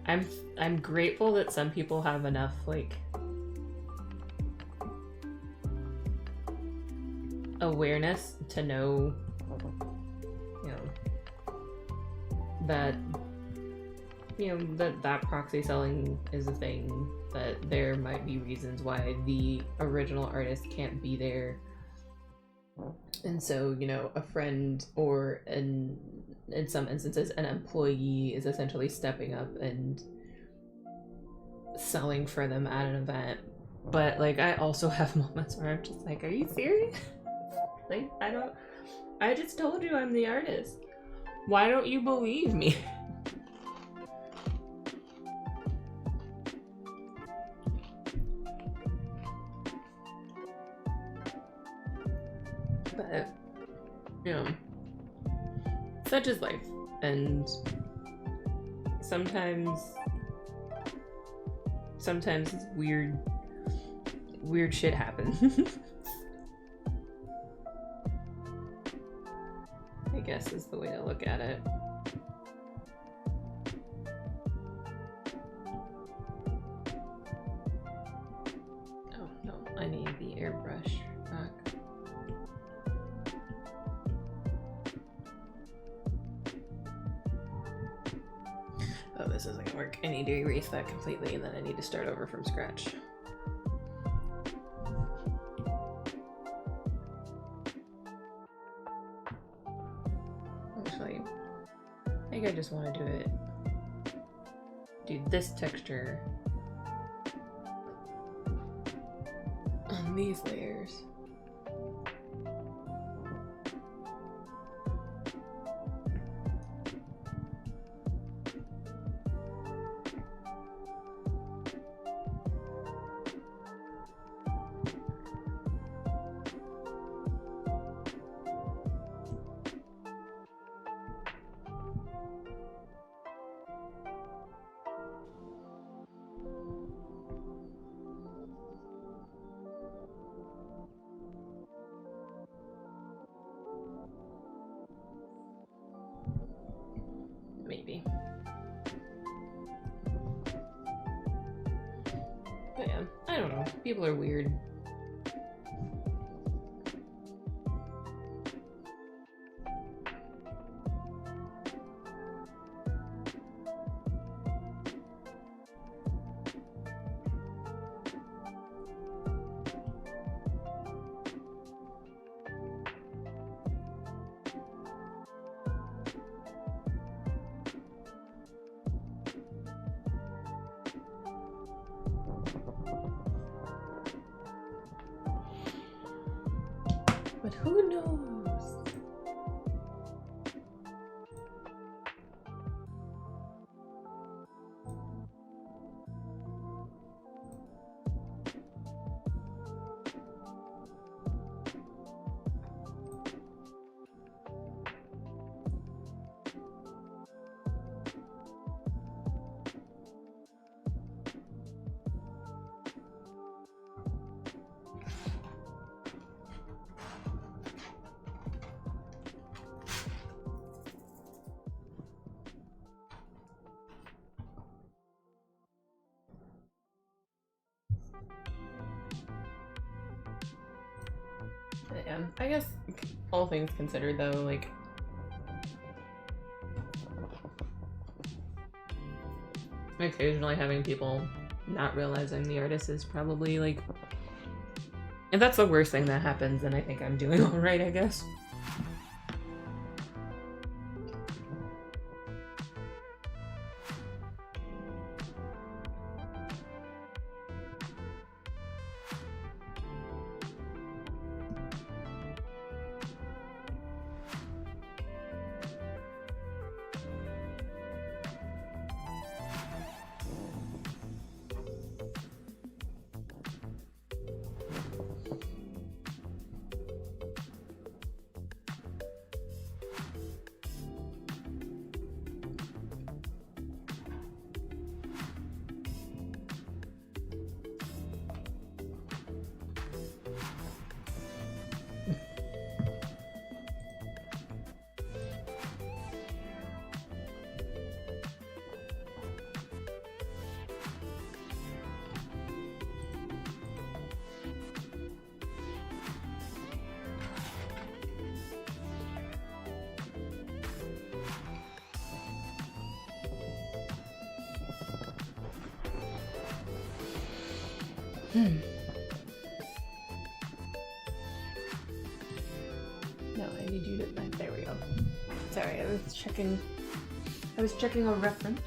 I'm grateful that some people have enough, like, awareness to know, you know, that, you know, that proxy selling is a thing, that there might be reasons why the original artist can't be there. And so, you know, a friend or in some instances an employee is essentially stepping up and selling for them at an event. But, like, I also have moments where I'm just like, are you serious? Like, I just told you I'm the artist. Why don't you believe me? But, you know, such is life. And sometimes weird shit happens. I guess is the way to look at it. Oh no, I need the airbrush back. Oh, this isn't gonna work. I need to erase that completely and then I need to start over from scratch. Actually, I think I just want to do this texture on these layers. Maybe. But yeah, I don't know. People are weird. Yeah, I guess all things considered though, like occasionally having people not realizing the artist is probably like, if that's the worst thing that happens, then I think I'm doing all right, I guess. No, I need you to. There we go. Sorry, I was checking. I was checking a reference.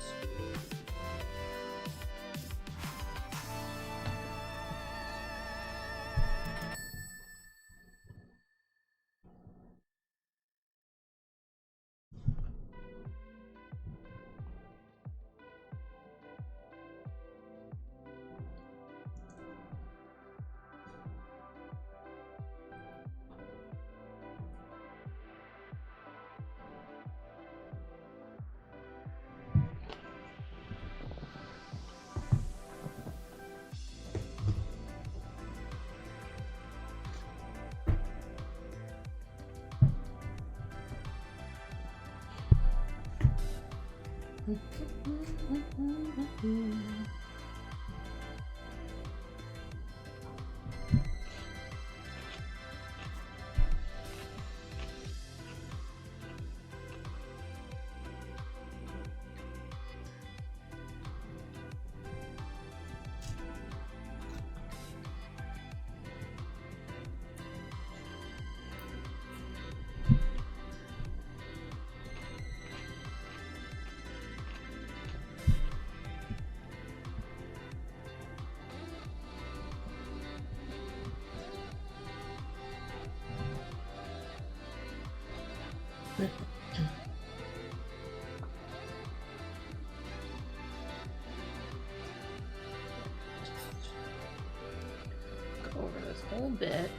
Go over this whole bit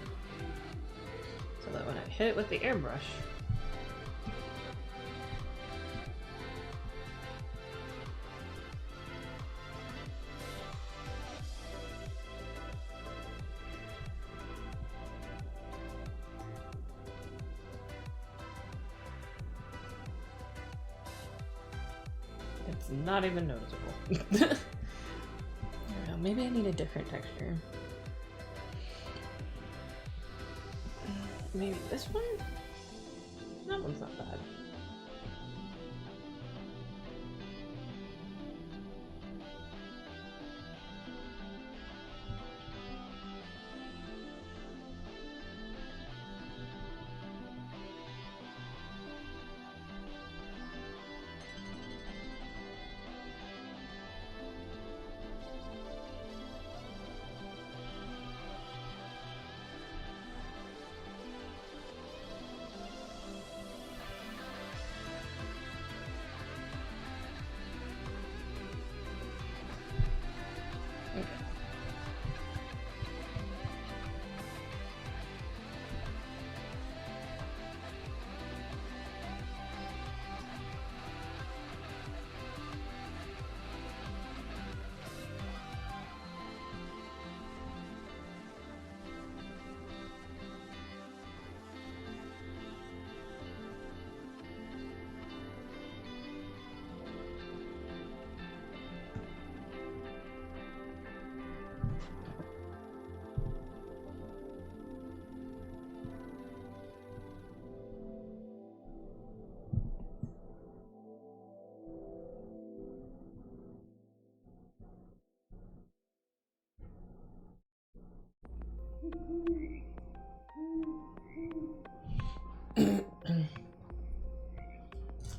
so that when I hit it with the airbrush, it's not even noticeable. I don't know, maybe I need a different texture. Maybe this one? That one's not bad.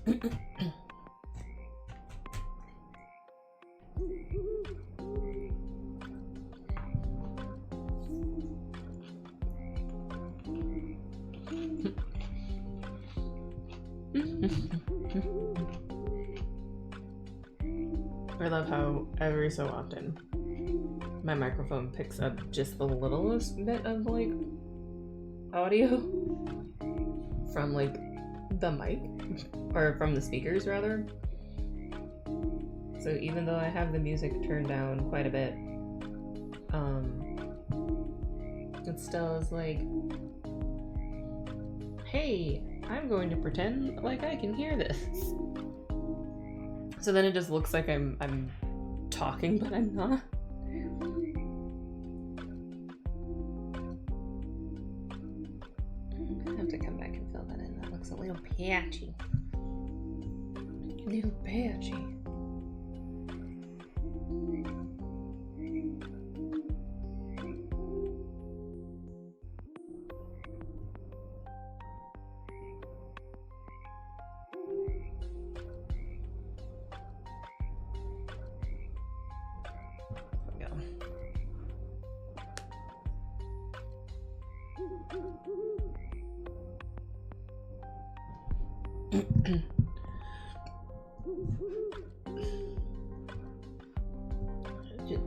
I love how every so often my microphone picks up just the littlest bit of like audio from like the mic or from the speakers rather. So even though I have the music turned down quite a bit, it still is like, hey, I'm going to pretend like I can hear this. So then it just looks like I'm talking, but I'm not. I have to come back and fill that in. That looks a little patchy. A little patchy.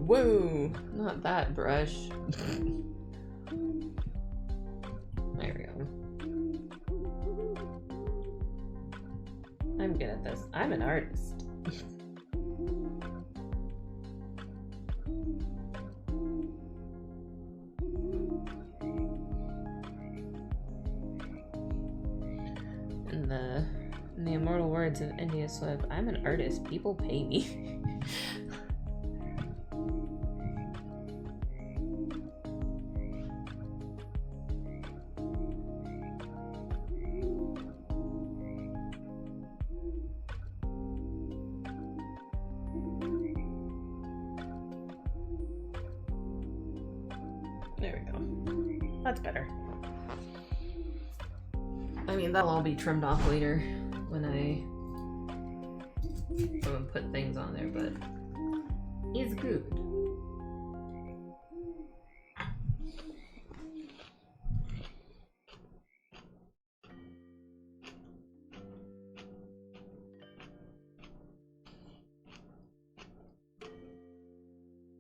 Whoa, not that brush. There we go. I'm good at this. I'm an artist. In the immortal words of India Swift, I'm an artist. People pay me. There we go. That's better. I mean, that'll all be trimmed off later when I put things on there, but it's good.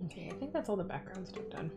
Okay, I think that's all the background stuff done.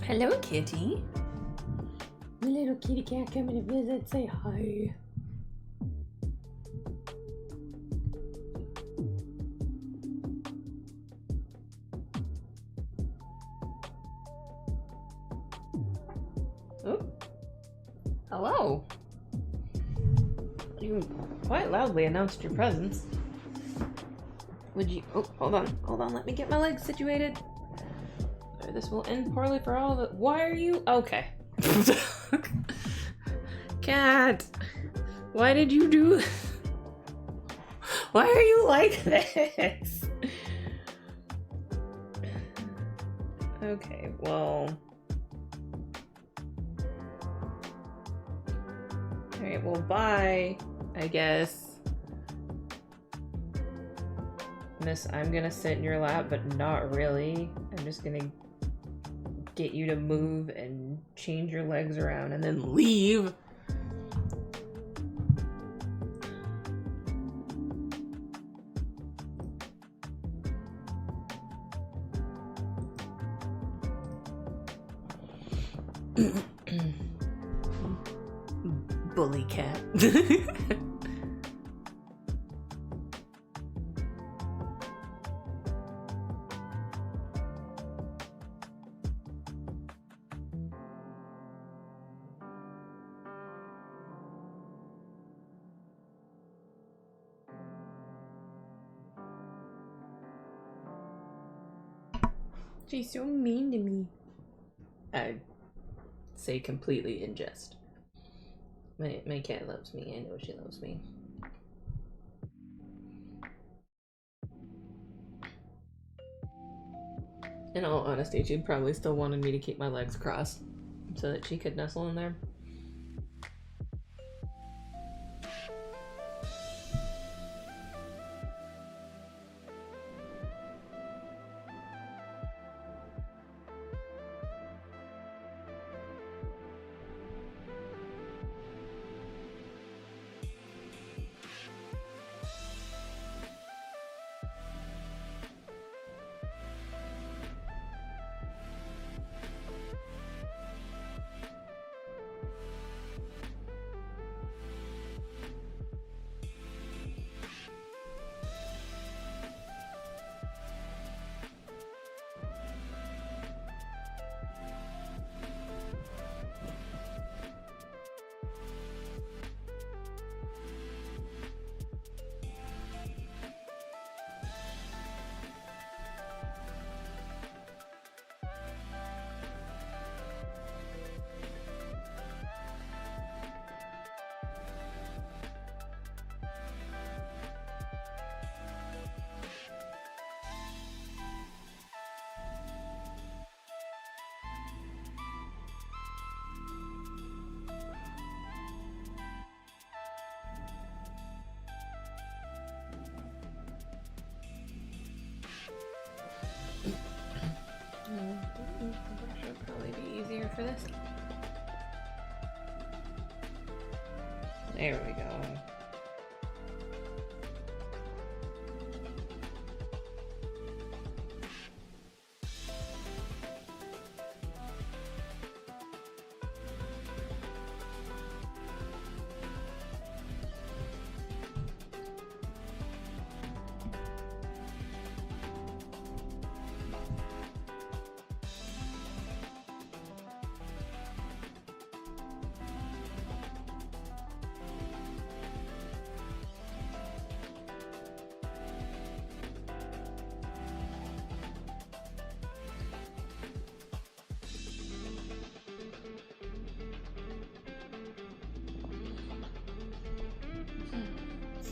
Hello, kitty. The little kitty cat coming to visit. Say hi. Oh. Hello. You quite loudly announced your presence. Would you... Oh, hold on. Let me get my legs situated. This will end poorly for all of it. Why are you... Okay. Cat. Why did you do... Why are you like this? Okay, well... Alright, well, bye, I guess. Miss, I'm gonna sit in your lap, but not really. I'm just gonna get you to move and change your legs around and then leave. Bully cat. She's so mean to me. I say completely in jest. My cat loves me. I know she loves me. In all honesty, she'd probably still wanted me to keep my legs crossed so that she could nestle in there. Should probably be easier for this. There we go.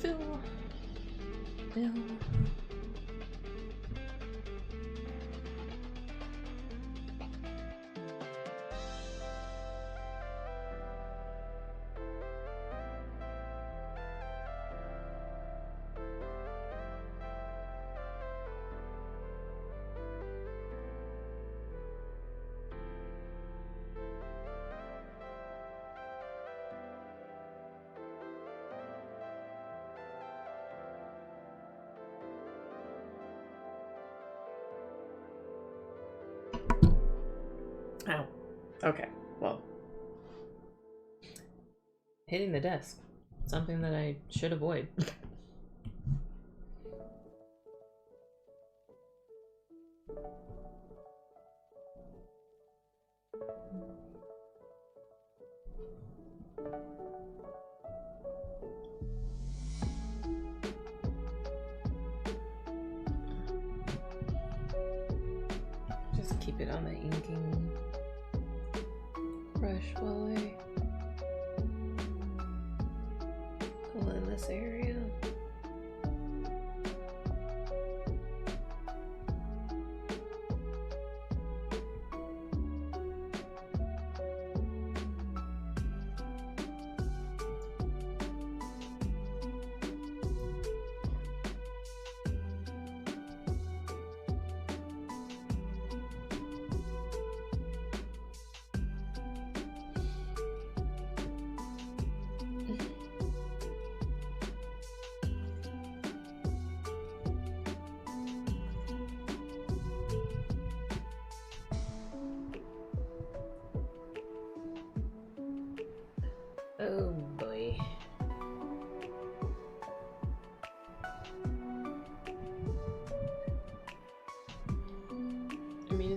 Phil. Ow. Okay, well. Hitting the desk. Something that I should avoid. Just keep it on the inking brush while I pull in this area.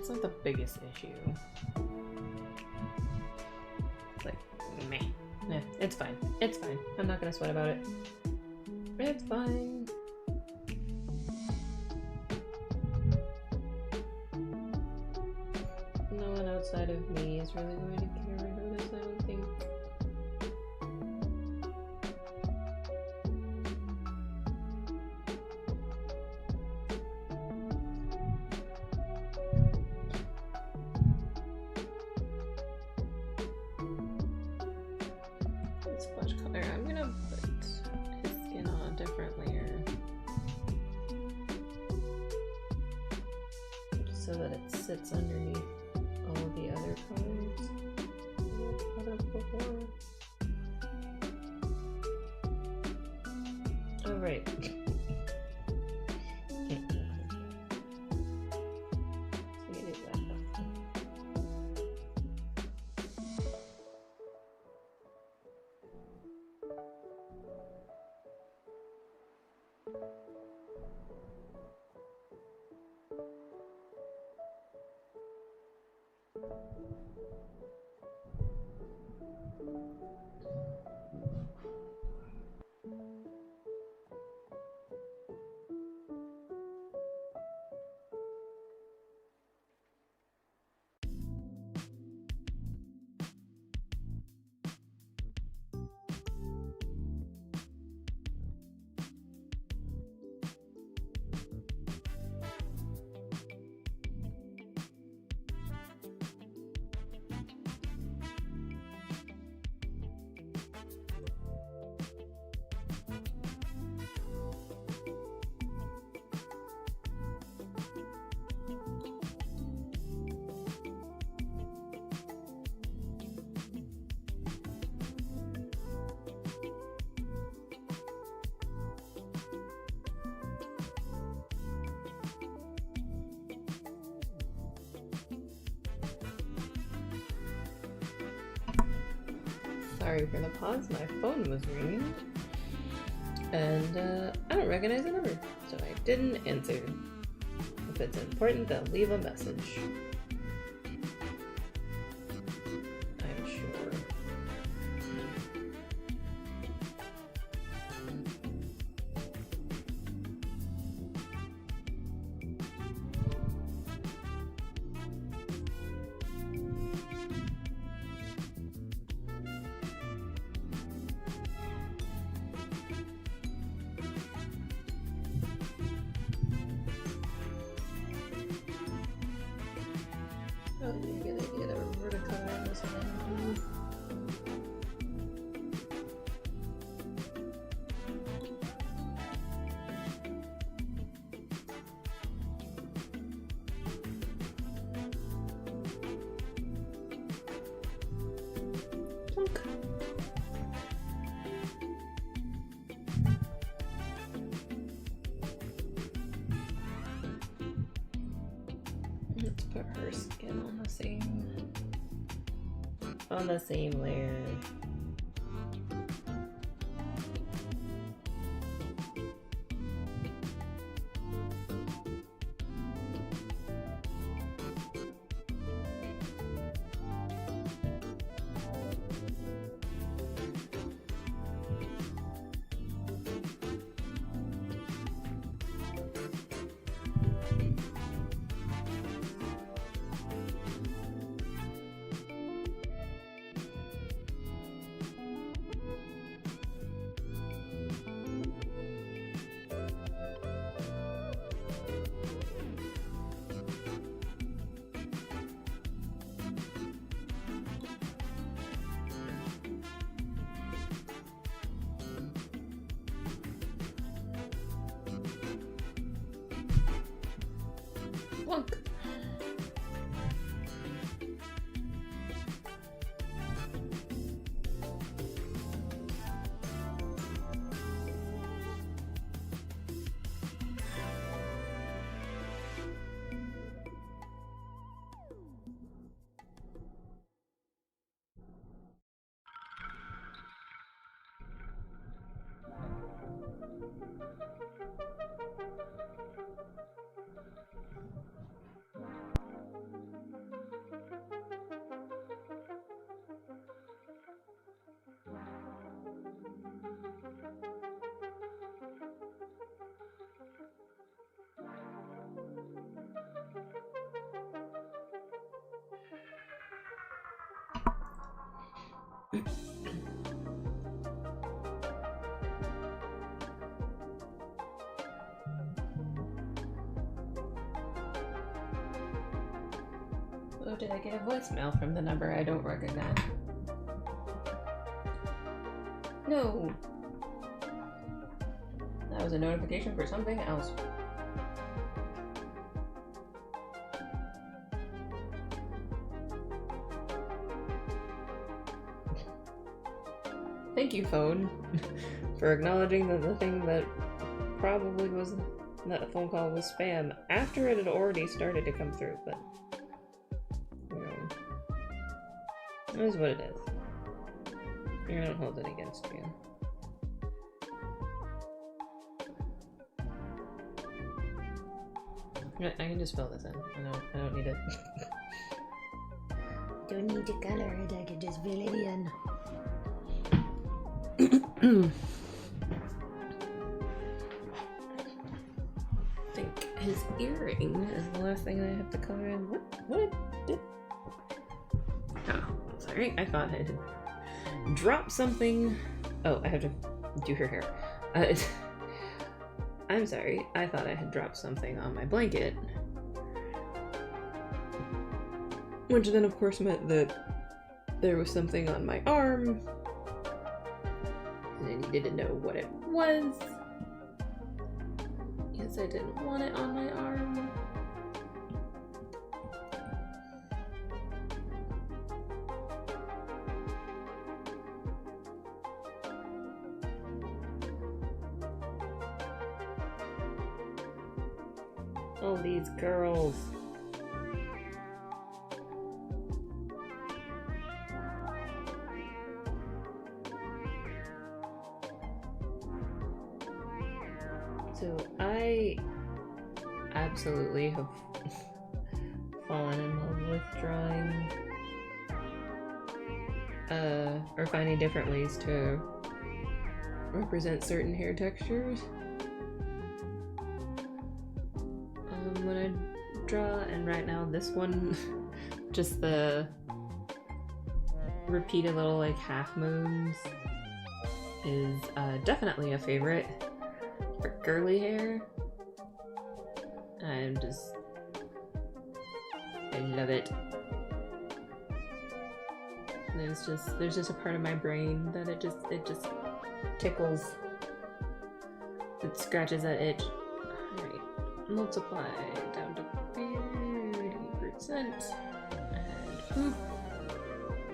it's not the biggest issue. Like, meh. Nah, it's fine. It's fine. I'm not gonna sweat about it. It's fine. No one outside of me is really going to care or notice, I don't think. This splash color, I'm gonna put his skin on a different layer. Just so that it sits underneath all of the other colors that I've before. Oh, right. Can't do that. So we can do that though. Sorry for the pause, my phone was ringing. And I don't recognize the number, so I didn't answer. If it's important, they'll leave a message. I'm sure. Probably a good idea to revert a color on this one. Plunk. Let's put her skin on the same layer. Plunk. Oh, did I get a voicemail from the number I don't recognize? No! That was a notification for something else. Thank you, phone, for acknowledging that the thing that probably was that phone call was spam after it had already started to come through, but you know, it is what it is. You're not holding it against you. I can just fill this in. I don't need it. Don't need to color it, I can just fill it in. I think his earring is the last thing I have to color in. What did... Oh, sorry. I thought I had dropped something. Oh, I have to do her hair. I'm sorry. I thought I had dropped something on my blanket. Which then, of course, meant that there was something on my arm. And I needed to know what it was. Because I didn't want it on my arm. All these girls. So I absolutely have fallen in love with drawing, or finding different ways to represent certain hair textures. When I draw, and right now this one, just the repeated little like half moons is definitely a favorite for girly hair. I love it. There's just a part of my brain that it just tickles. It scratches that itch. Alright. Multiply down to 30%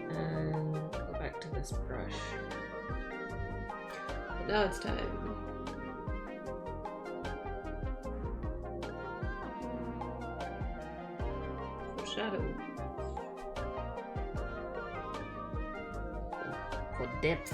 and go back to this brush. But now it's time. For shadow. For depth.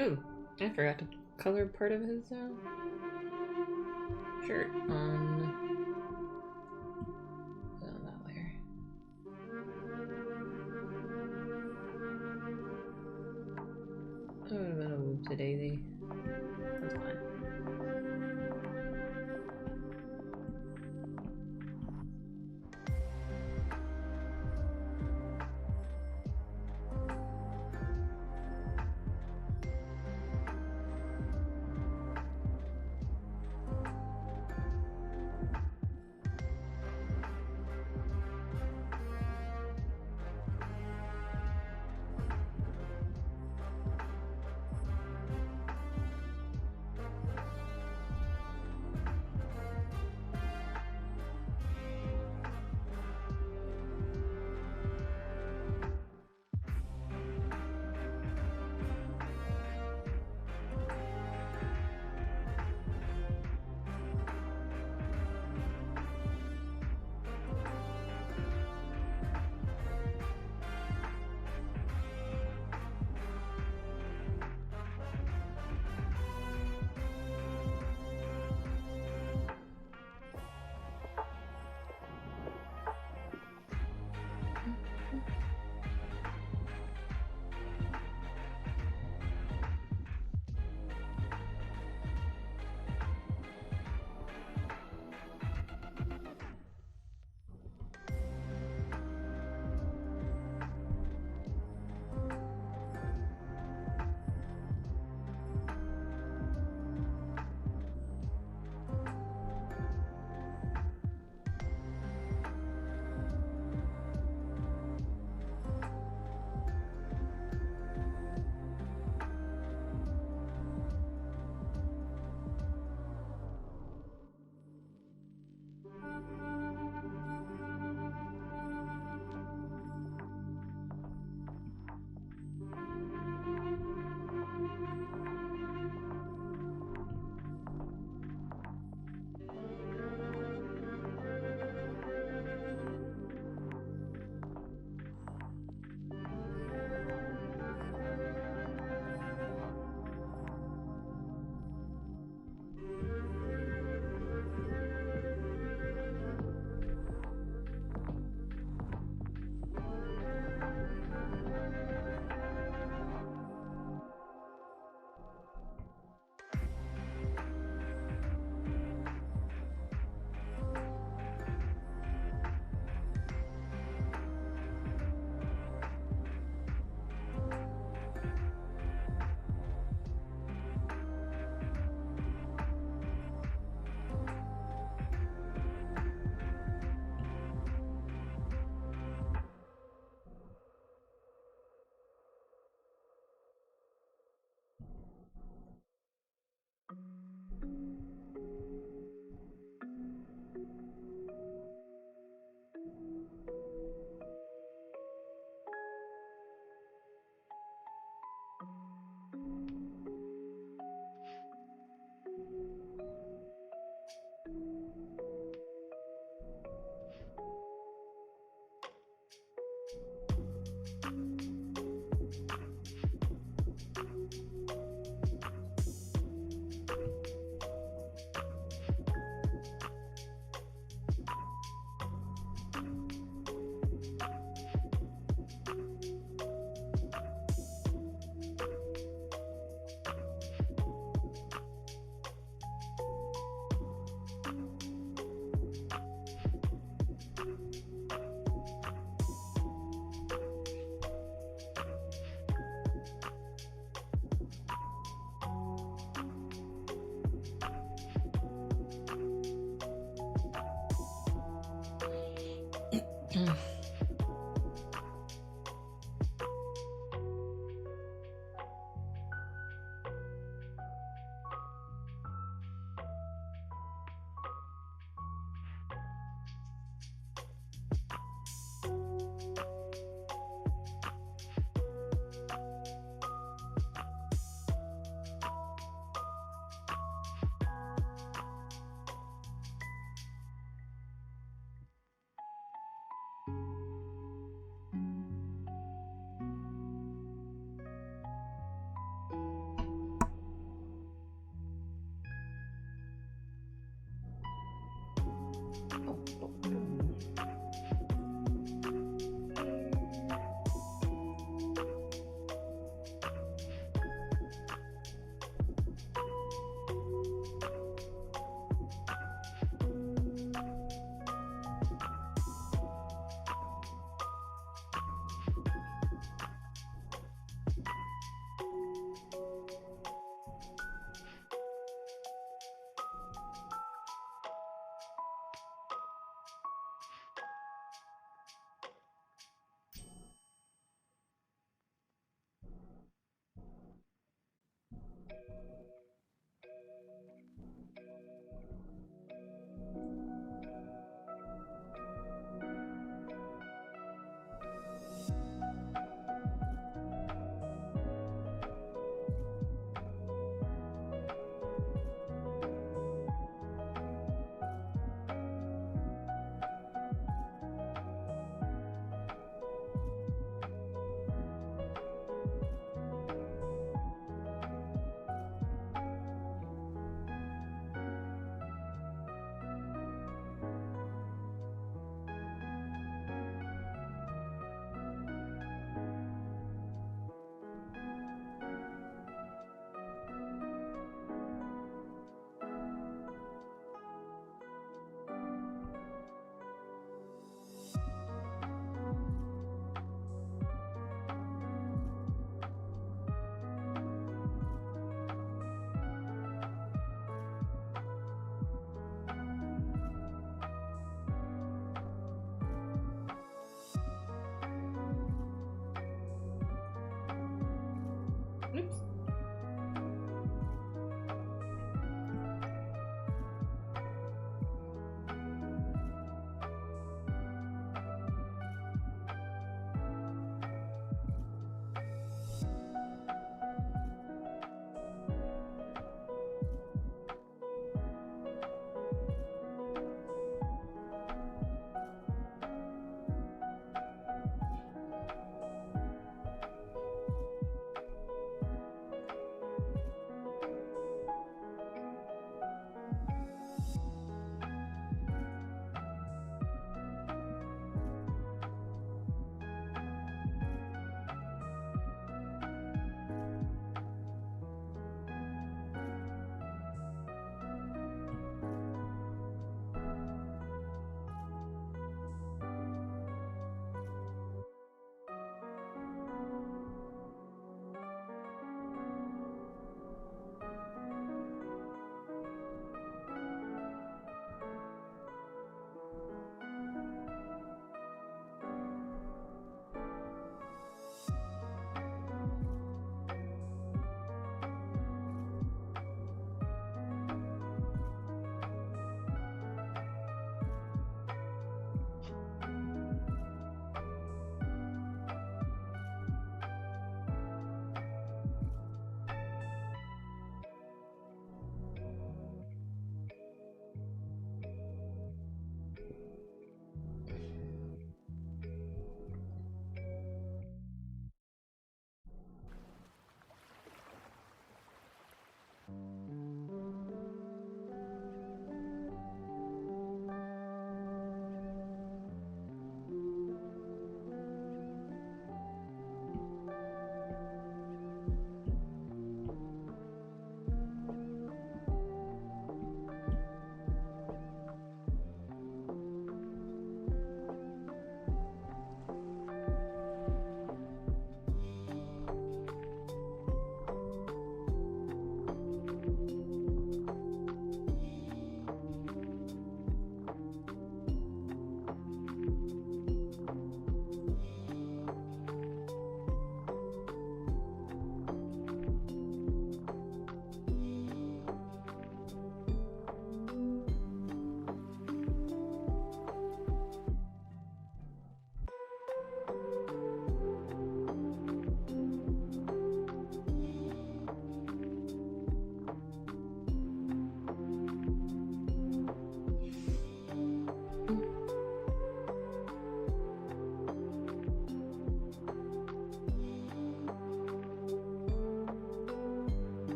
Ooh, I forgot to color part of his shirt on that layer. That would have been a whoop-to-daisy. That's fine.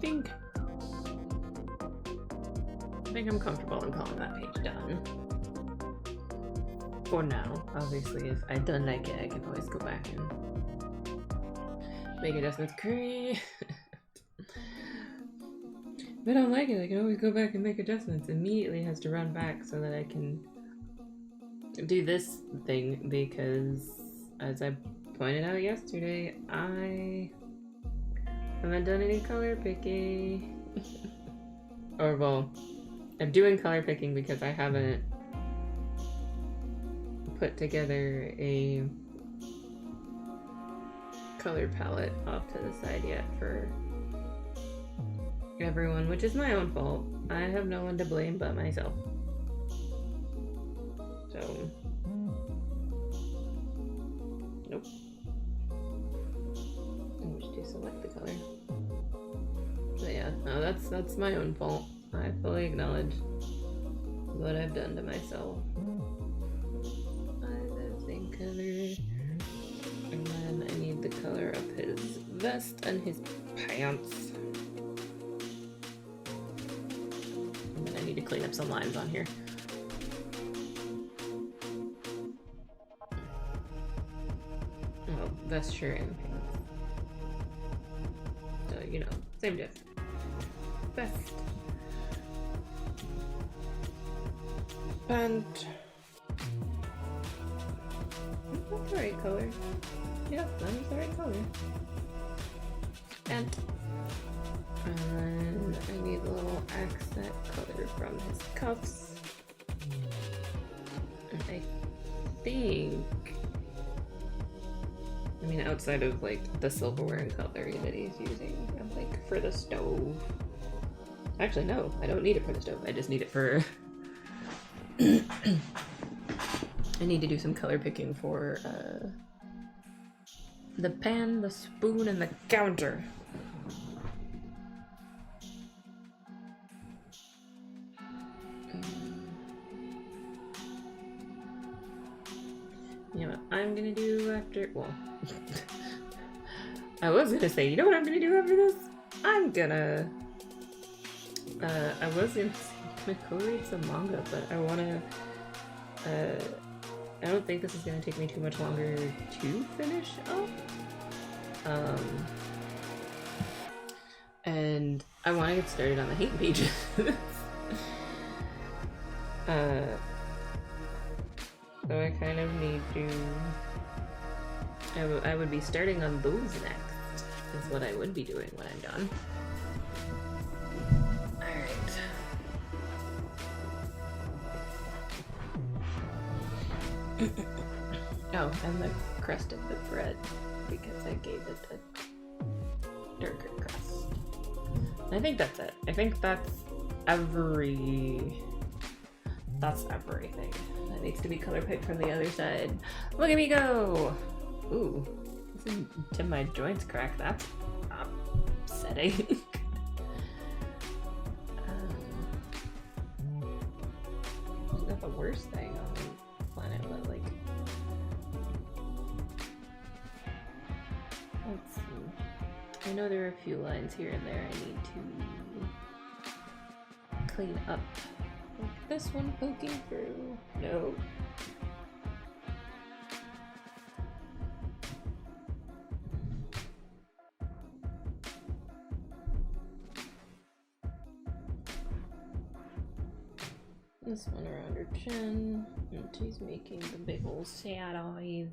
think I'm comfortable in calling that page done. For now. Obviously, if I don't like it, I can always go back and make adjustments. Curry. If I don't like it, I can always go back and make adjustments. Immediately has to run back so that I can do this thing, because as I pointed out yesterday, I haven't done any color picking. Or well, I'm doing color picking because I haven't put together a color palette off to the side yet for everyone, which is my own fault. I have no one to blame but myself. So, nope. I wish to select the color. But yeah, no, that's my own fault. I fully acknowledge what I've done to myself. Color, and then I need the color of his vest and his pants, and then I need to clean up some lines on here. Oh, vest, shirt, and pants. So you know, same diff. Vest, pant. That's the right color. Yeah, that's the right color. And then I need a little accent color from his cuffs. And I think, I mean, outside of like the silverware and cutlery that he's using, like for the stove. Actually, no, I don't need it for the stove. I just need it for. I need to do some color picking for the pan, the spoon, and the counter. You know what I'm gonna do after, well, I was gonna say, you know what I'm gonna do after this? I'm gonna, I was gonna go read some manga, but I wanna, I don't think this is going to take me too much longer to finish up. And I want to get started on the hate pages. So I kind of need to... I would be starting on those next, is what I would be doing when I'm done. Oh, and the crust of the bread, because I gave it a darker crust. I think that's it. I think that's everything that needs to be color picked from the other side. Look at me go! Ooh, listen to my joints crack. That's upsetting. It's not the worst thing on the planet, but like, let's see. I know there are a few lines here and there I need to clean up. Like this one poking through. No. This one around her chin, and she's making the big old sad eyes.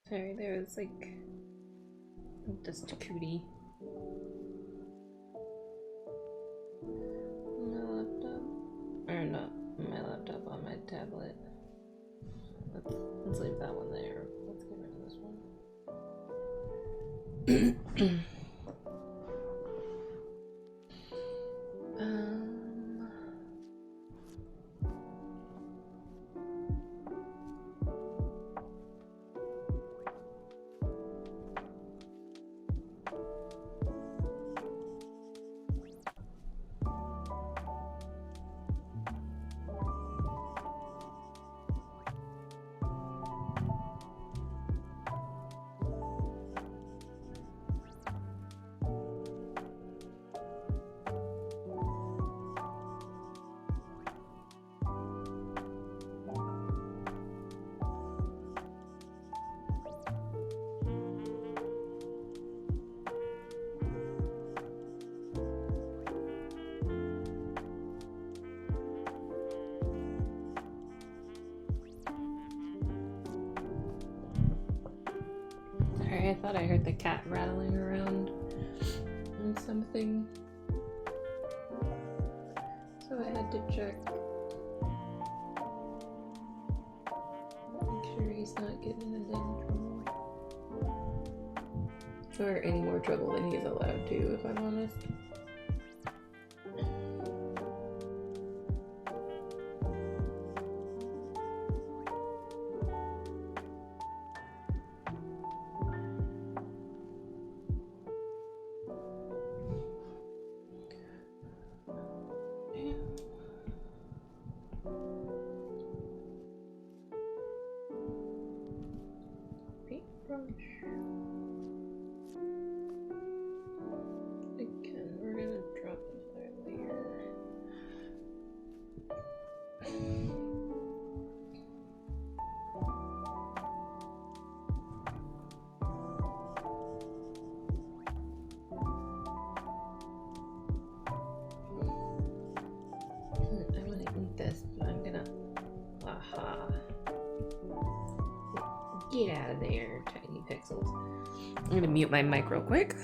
Sorry, there was like just a cootie. My laptop, or not my laptop, on my tablet. Let's leave that one there. Let's get rid of this one. thought I heard the cat rattling around on something. So I had to check. Make sure he's not getting into trouble. Or any more trouble than he's allowed to, if I'm honest. Again, we're gonna drop another layer. I want to eat this, but I'm gonna. Aha. Get out of there, tiny pixels. I'm gonna mute my mic real quick.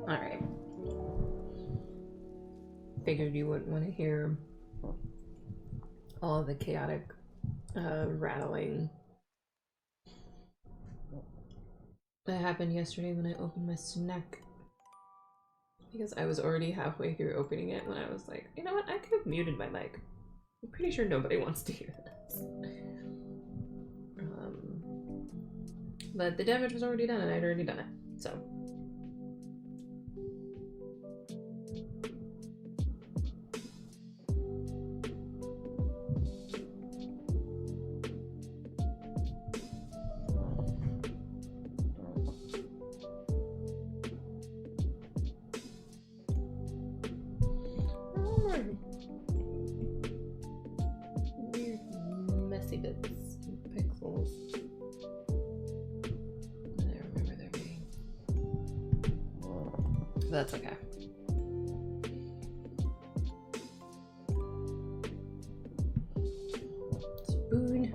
Alright. Figured you wouldn't want to hear all the chaotic rattling that happened yesterday when I opened my snack. Because I was already halfway through opening it when I was like, you know what, I could have muted my mic. I'm pretty sure nobody wants to hear this. But the damage was already done and I'd already done it, so. Weird messy bits and pixels. I remember there being. But that's okay. Spoon.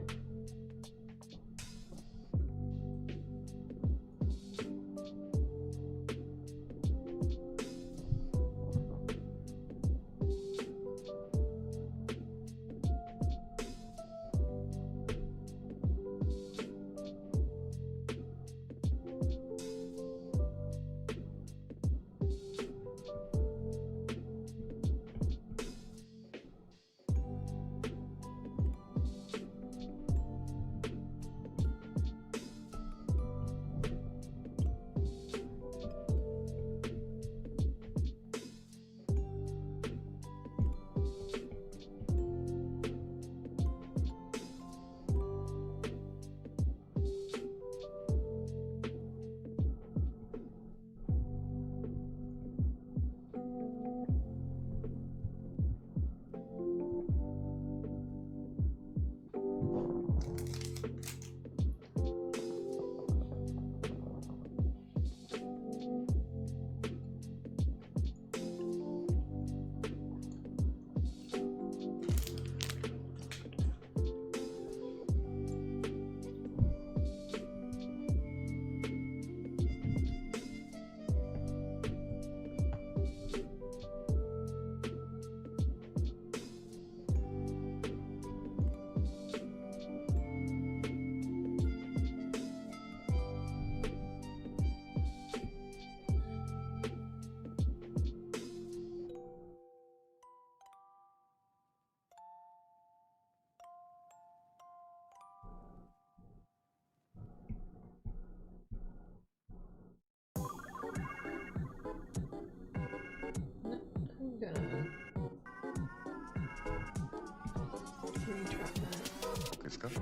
Good stuff.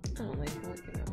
I don't like looking up.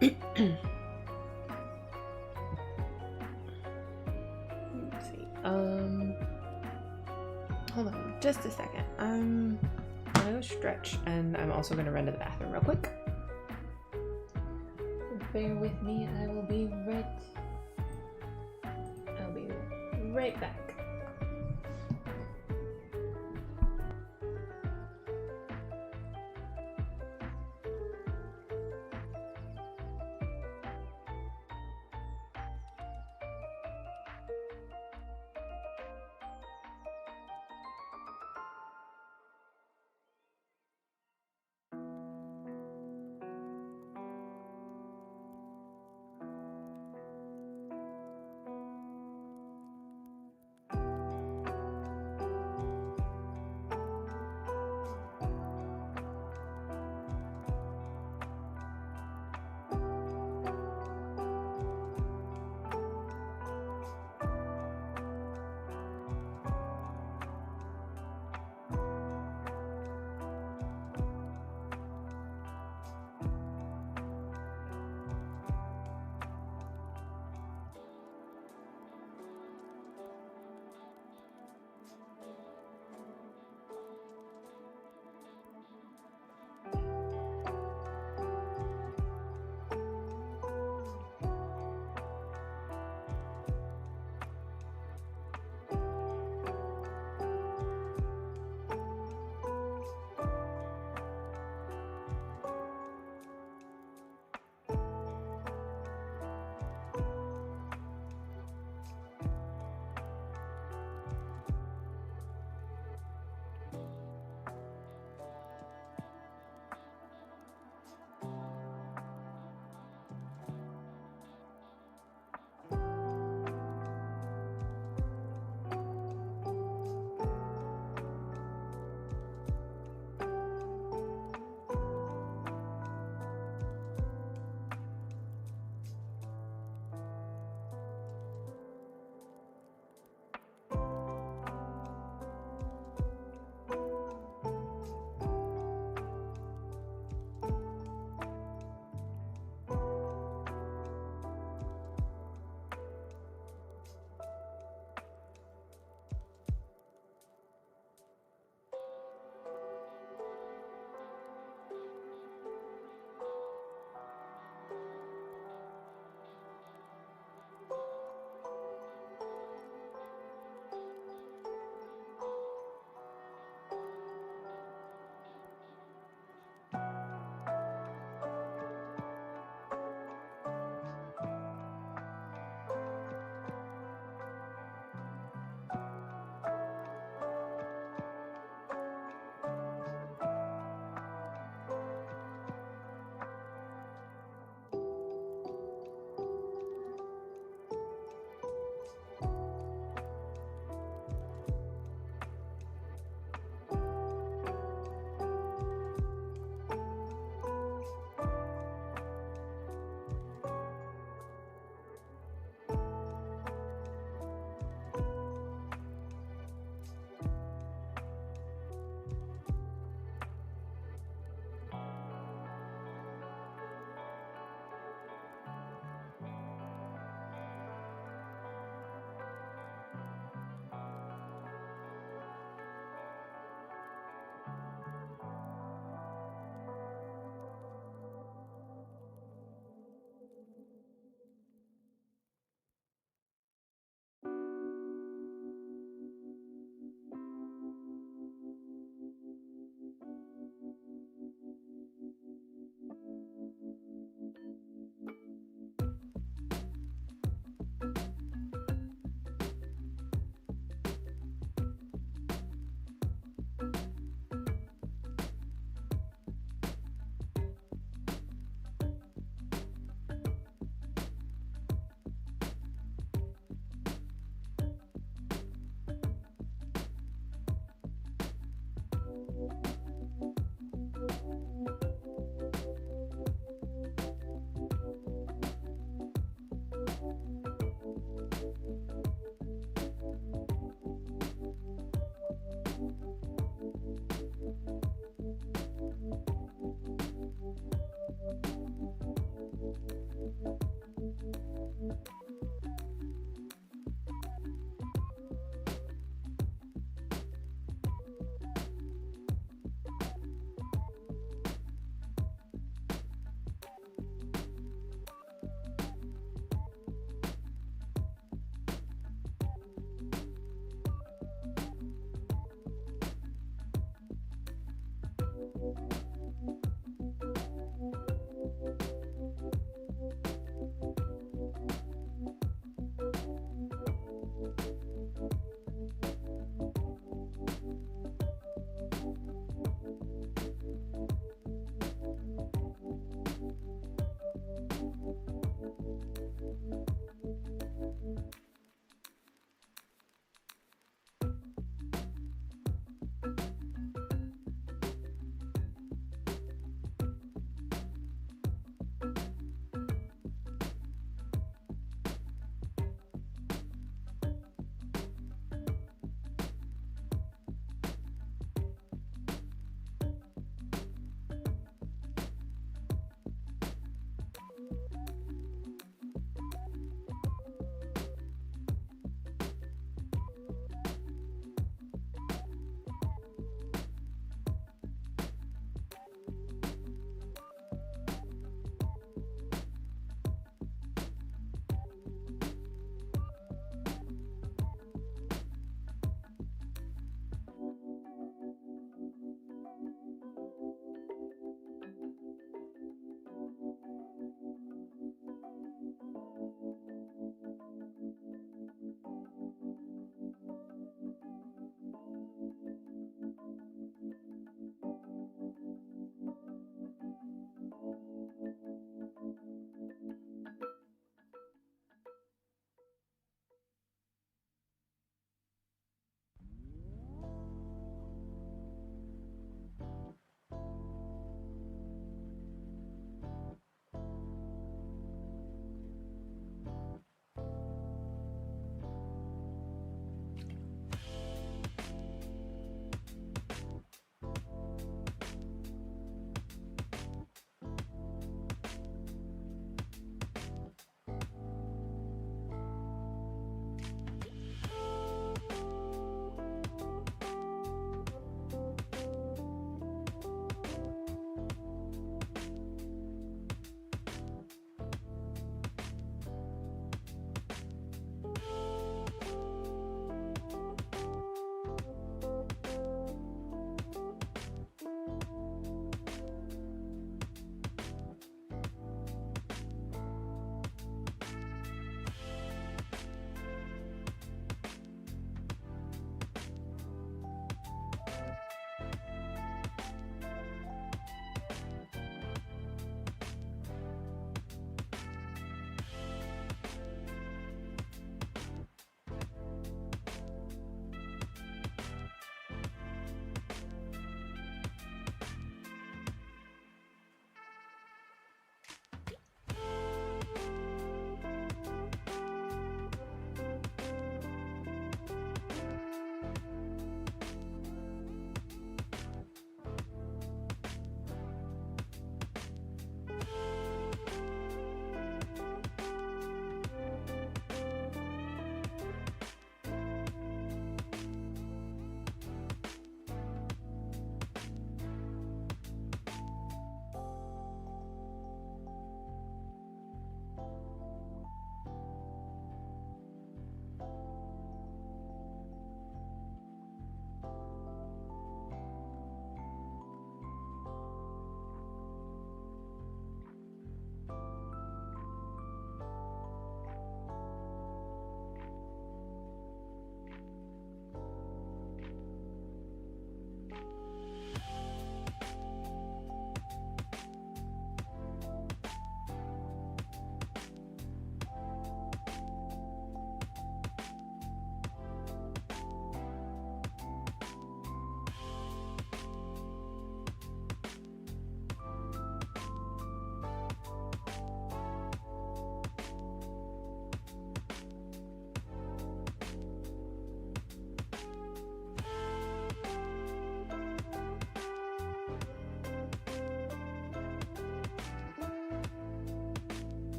Let's see. Hold on just a second. I'm gonna go stretch, and I'm also gonna run to the bathroom real quick. Bear with me. I'll be right back.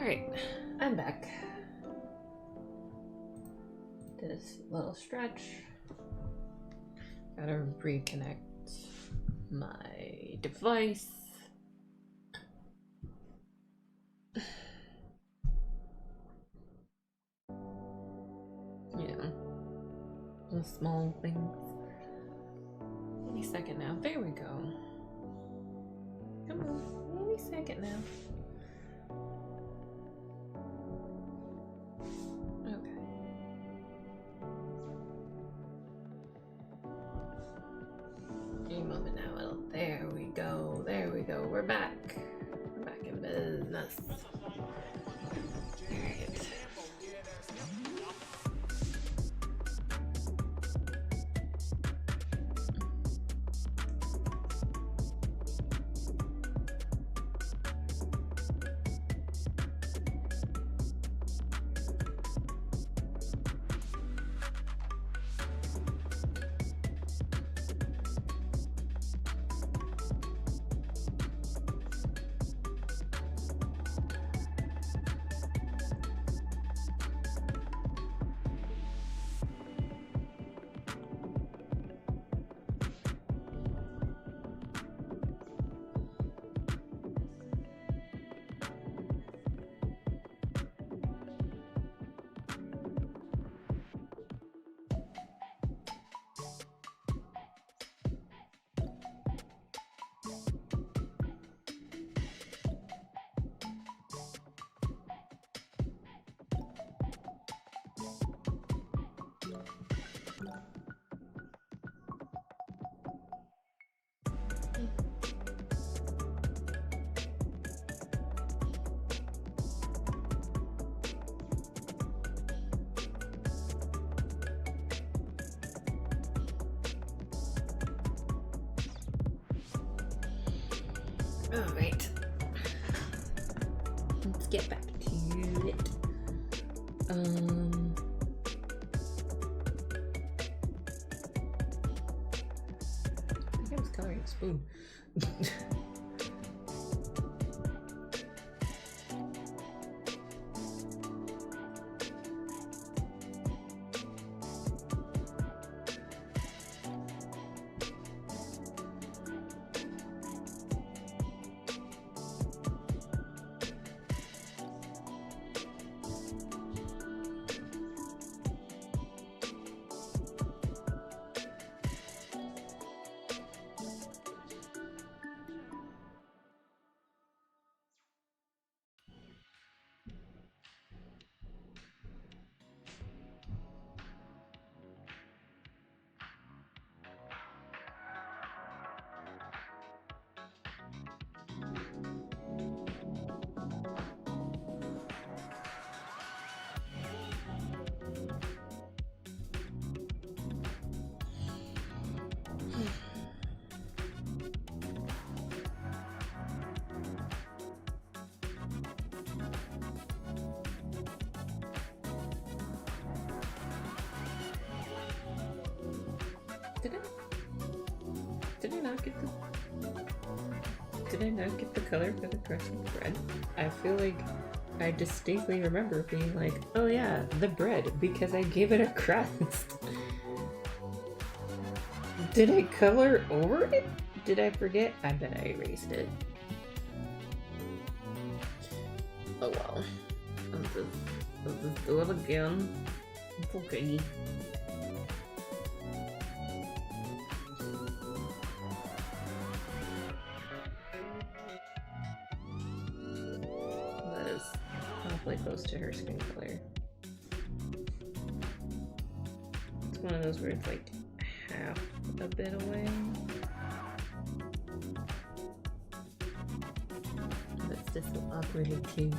Alright, I'm back. This little stretch. Gotta reconnect my device. Yeah, the small things. Any second now. There we go. Come on, any second now. Okay. Any moment now. There we go. There we go. We're back. We're back in business. Alright. Alright. Let's get back to it. I think I was coloring a spoon. Did I not get the color for the crushing bread? I feel like I distinctly remember being like, oh yeah, the bread, because I gave it a crust. Did I color over it? Did I forget? I bet I erased it. Oh well. I'll just do it again. It's okay. Close to her skin color. It's one of those where it's like half a bit away. But it's just so awkwardly cute.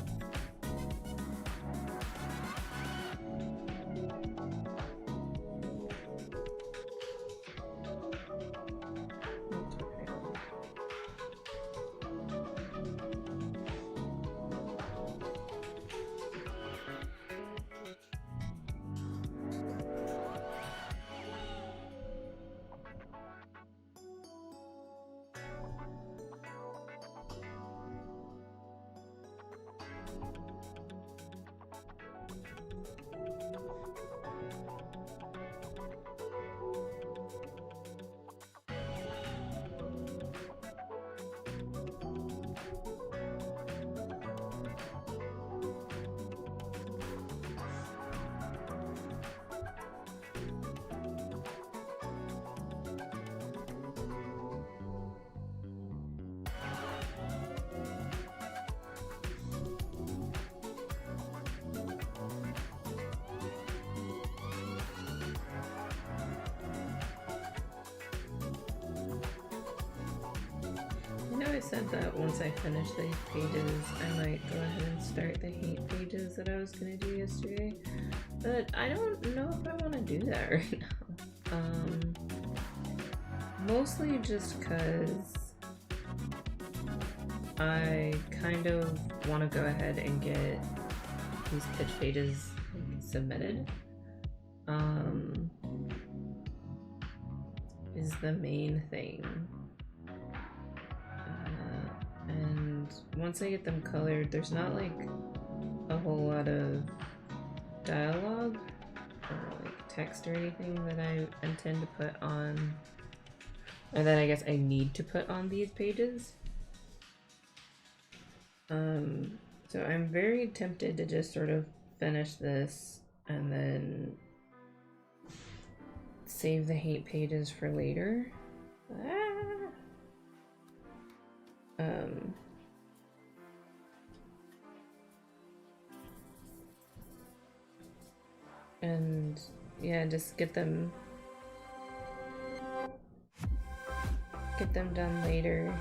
I said that once I finish these pages, I might go ahead and start the hate pages that I was gonna do yesterday. But I don't know if I want to do that right now. Mostly just because I kind of want to go ahead and get these pitch pages submitted. Is the main thing. And once I get them colored, there's not like a whole lot of dialogue or like text or anything that I intend to put on, or that I guess I need to put on these pages. So I'm very tempted to just sort of finish this and then save the hate pages for later. And yeah, just get them done later,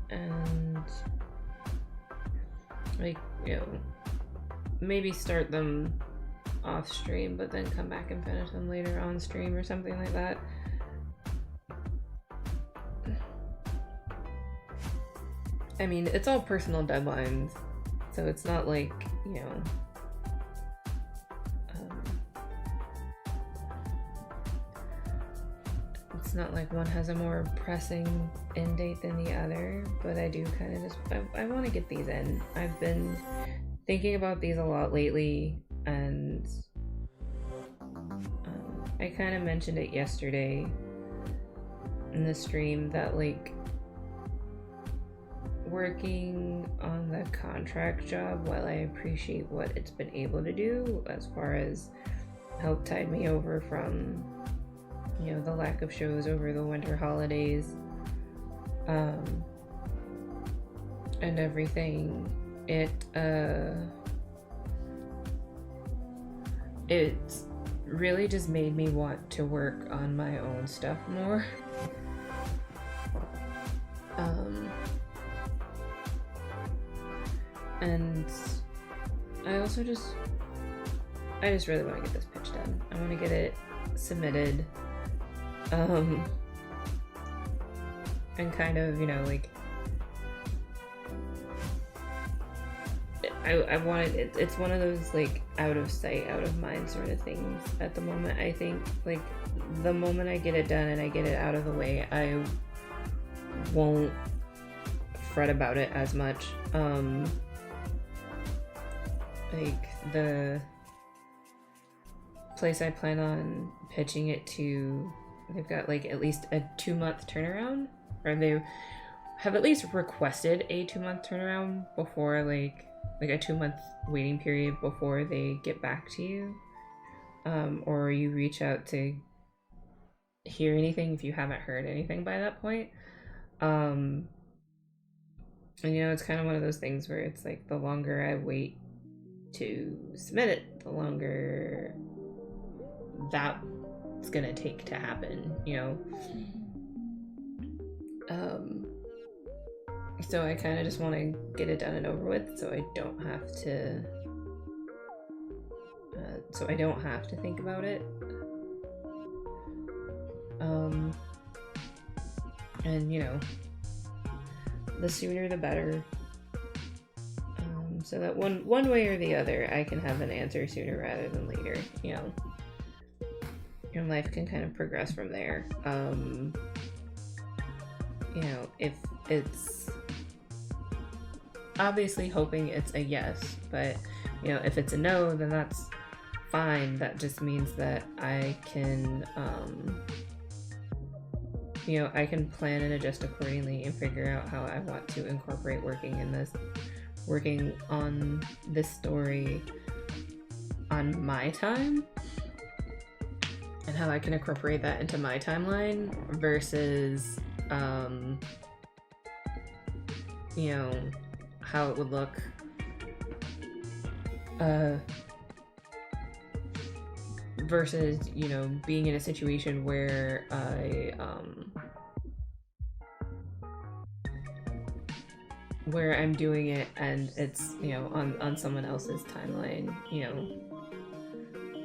and like, you know, maybe start them off stream but then come back and finish them later on stream or something like that. I mean, it's all personal deadlines, so it's not like, you know, it's not like one has a more pressing end date than the other, but I do kind of just, I want to get these in. I've been thinking about these a lot lately, and I kind of mentioned it yesterday in the stream that, like, working on the contract job, while I appreciate what it's been able to do as far as help tide me over from, you know, the lack of shows over the winter holidays, and everything, it's really just made me want to work on my own stuff more. And I just really want to get this pitch done. I want to get it submitted, and kind of, you know, like, I wanted it, it's one of those, like, out of sight, out of mind sort of things at the moment. I think, like, the moment I get it done and I get it out of the way, I won't fret about it as much. Like, the place I plan on pitching it to, they've got, like, at least a 2-month turnaround, or they have at least requested a 2-month turnaround before, like a 2-month waiting period before they get back to you, or you reach out to hear anything if you haven't heard anything by that point. And, you know, it's kind of one of those things where it's like, the longer I wait to submit it, the longer that's gonna take to happen, you know. So I kind of just want to get it done and over with, so I don't have to think about it. And, you know, the sooner the better, so that one way or the other I can have an answer sooner rather than later, you know, and life can kind of progress from there. You know, if it's obviously hoping it's a yes, but, you know, if it's a no, then that's fine. That just means that I can, you know, I can plan and adjust accordingly and figure out how I want to incorporate working on this story on my time, and how I can incorporate that into my timeline versus, you know, how it would look versus, you know, being in a situation where I where I'm doing it and it's, you know, on someone else's timeline, you know.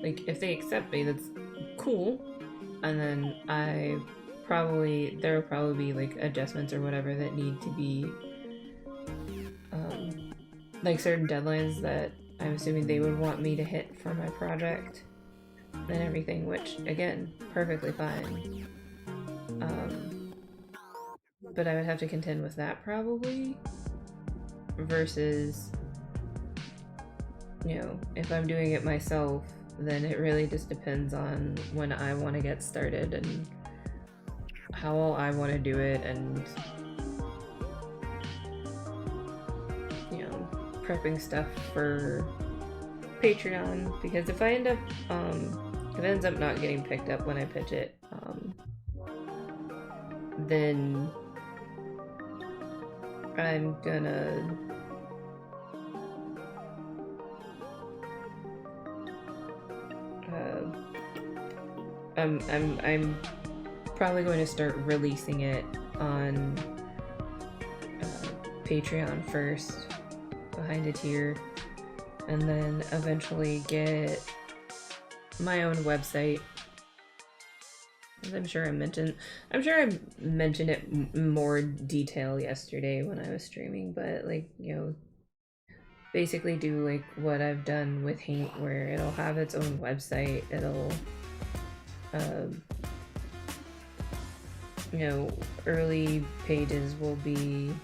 Like, if they accept me, that's cool. And then there will probably be, like, adjustments or whatever that need to be, like, certain deadlines that I'm assuming they would want me to hit for my project and everything, which, again, perfectly fine. But I would have to contend with that probably, versus, you know, if I'm doing it myself, then it really just depends on when I want to get started and how I want to do it, and, you know, prepping stuff for Patreon, because if I end up, if it ends up not getting picked up when I pitch it, then I'm gonna I'm probably going to start releasing it on Patreon first, behind a tier, and then eventually get my own website. I'm sure I mentioned it in more detail yesterday when I was streaming, but, like, you know, basically do like what I've done with Haint, where it'll have its own website. It'll you know, early pages will be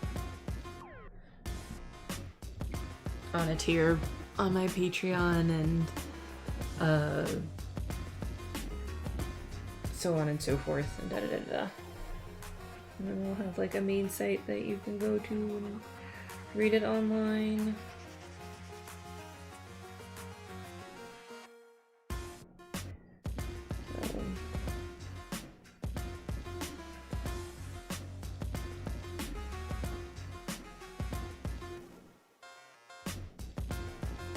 on a tier on my Patreon, and so on and so forth, and da-da-da-da. And then we'll have, like, a main site that you can go to and read it online.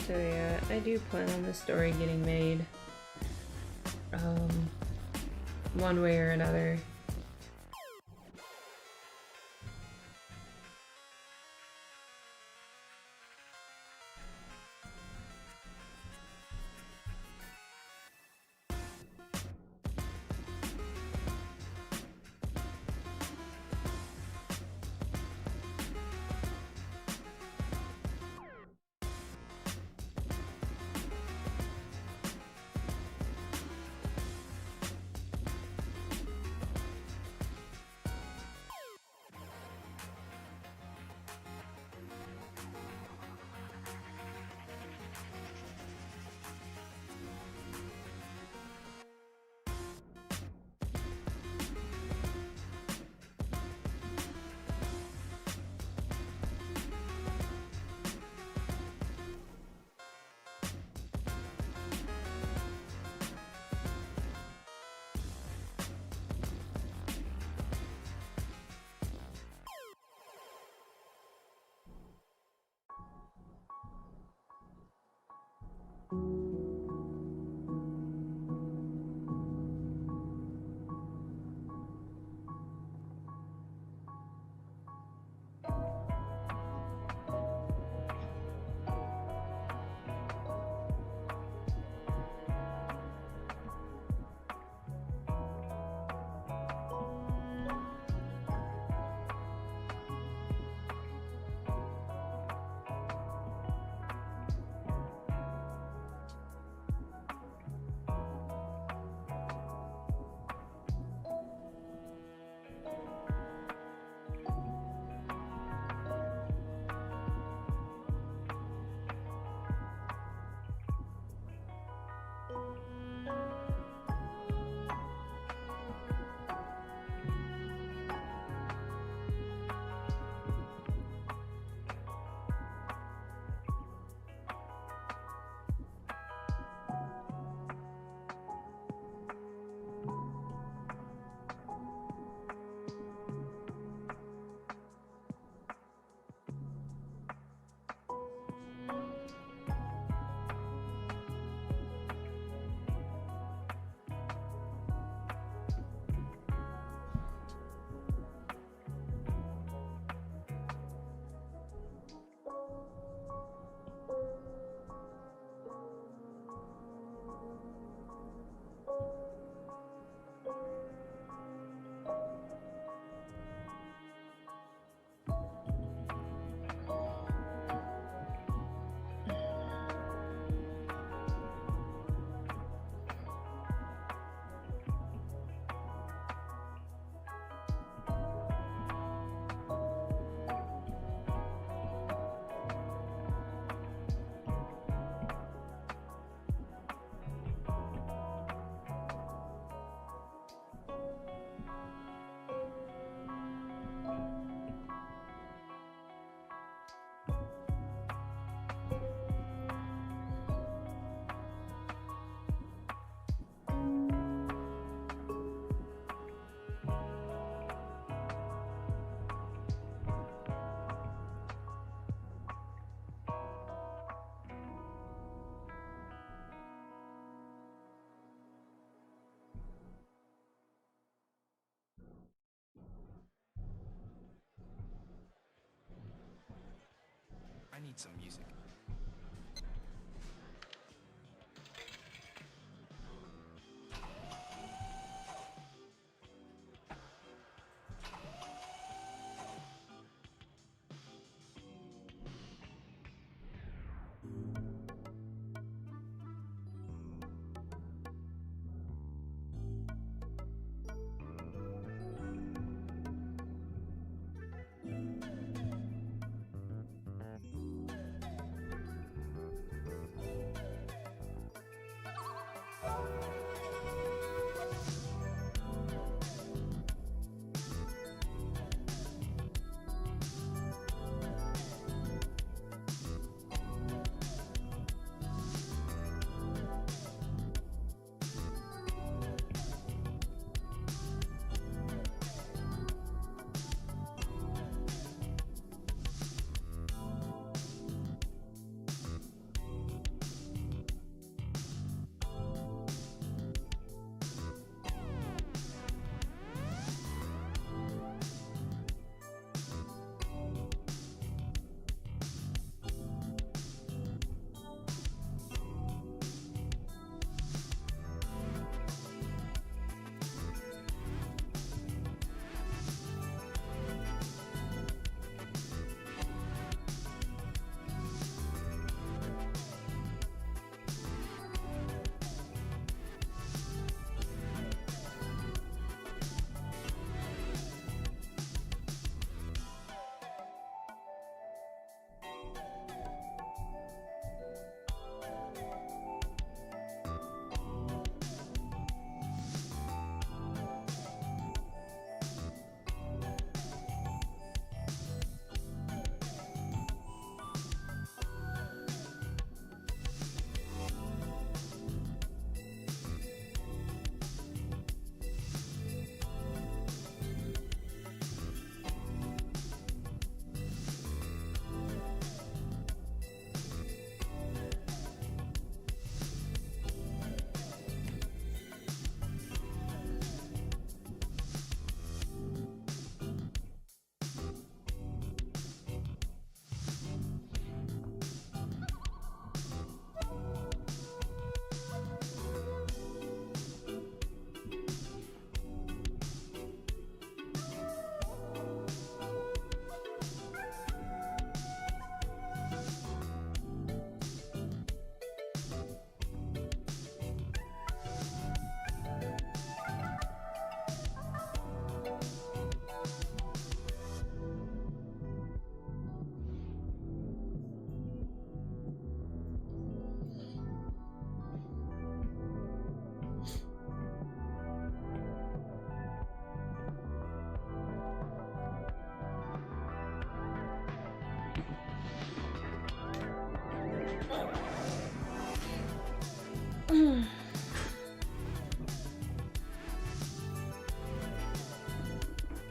So yeah, I do plan on this story getting made, one way or another. need some music.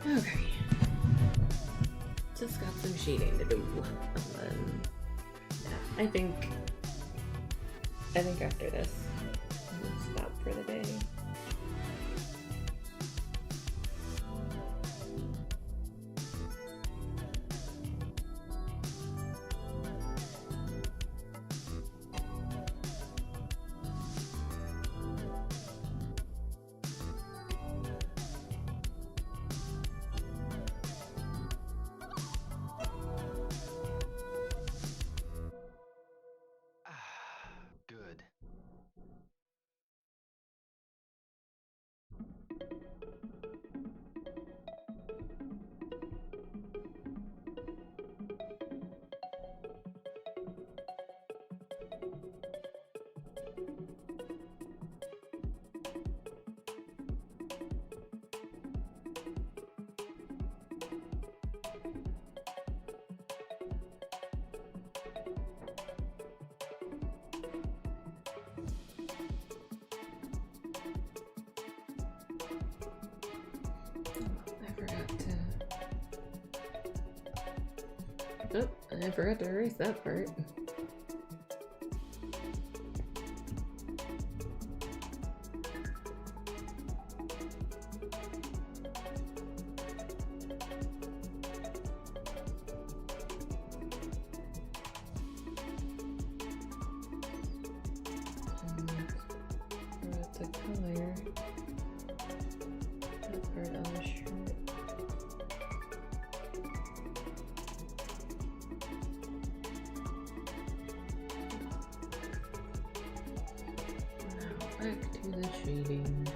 Okay. Just got some sheeting to do. And then, yeah, I think after this, we'll stop for the day. Good. Oh, I forgot to erase that part. back to the shading.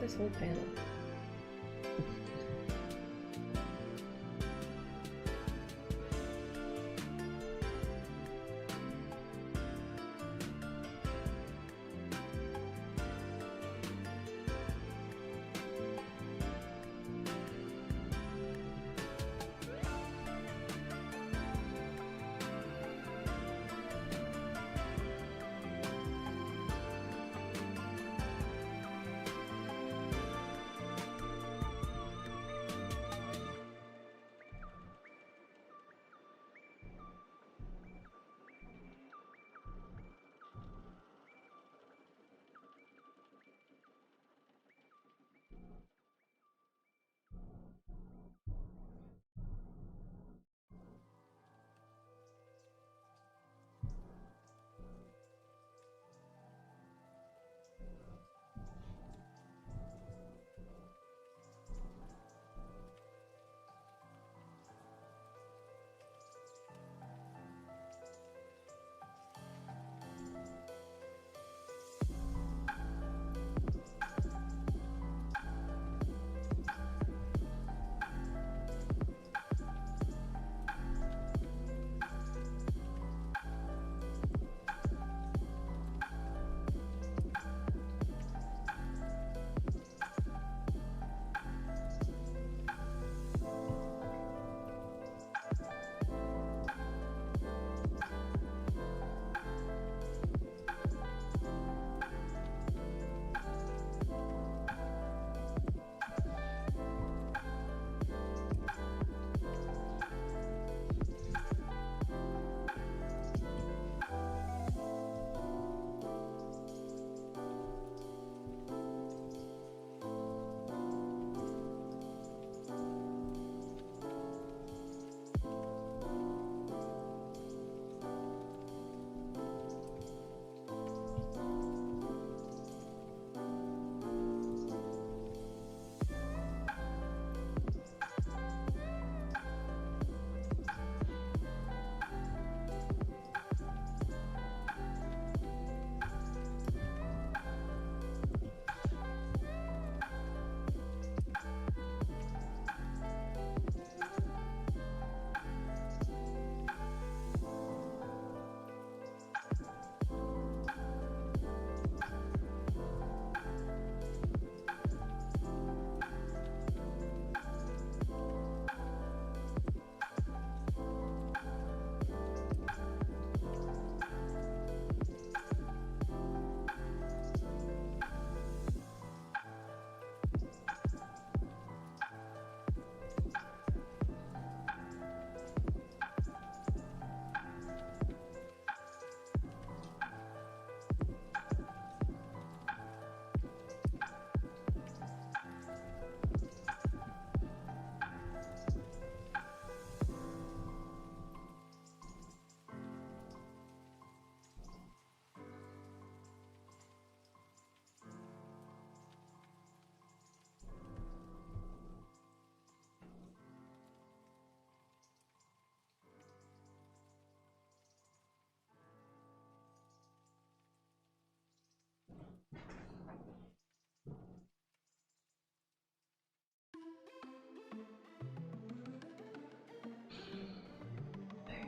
this whole panel.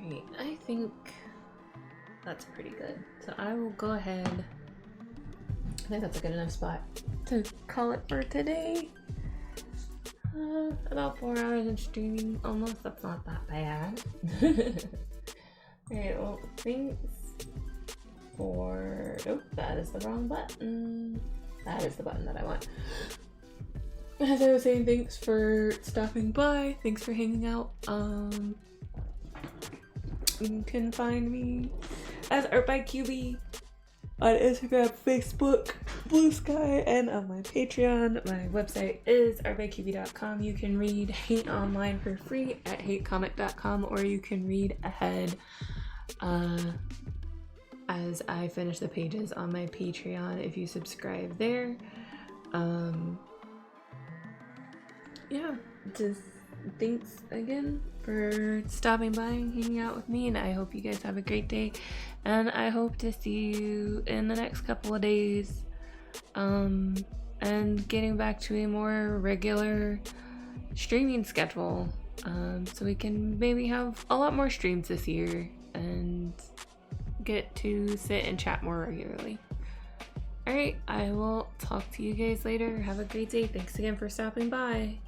Alright, I think that's pretty good. So I will go ahead. I think that's a good enough spot to call it for today. About 4 hours of streaming almost. That's not that bad. Alright, well, thanks for... Oh, that is the wrong button. That is the button that I want. As I was saying, thanks for stopping by. Thanks for hanging out. You can find me as Art by QB on Instagram, Facebook, Blue Sky, and on my Patreon. My website is artbyqb.com. You can read Hate online for free at hatecomic.com, or you can read ahead as I finish the pages on my Patreon if you subscribe there. Yeah, just thanks again for stopping by and hanging out with me, and I hope you guys have a great day, and I hope to see you in the next couple of days. and getting back to a more regular streaming schedule, so we can maybe have a lot more streams this year and get to sit and chat more regularly. Alright, I will talk to you guys later. Have a great day. Thanks again for stopping by.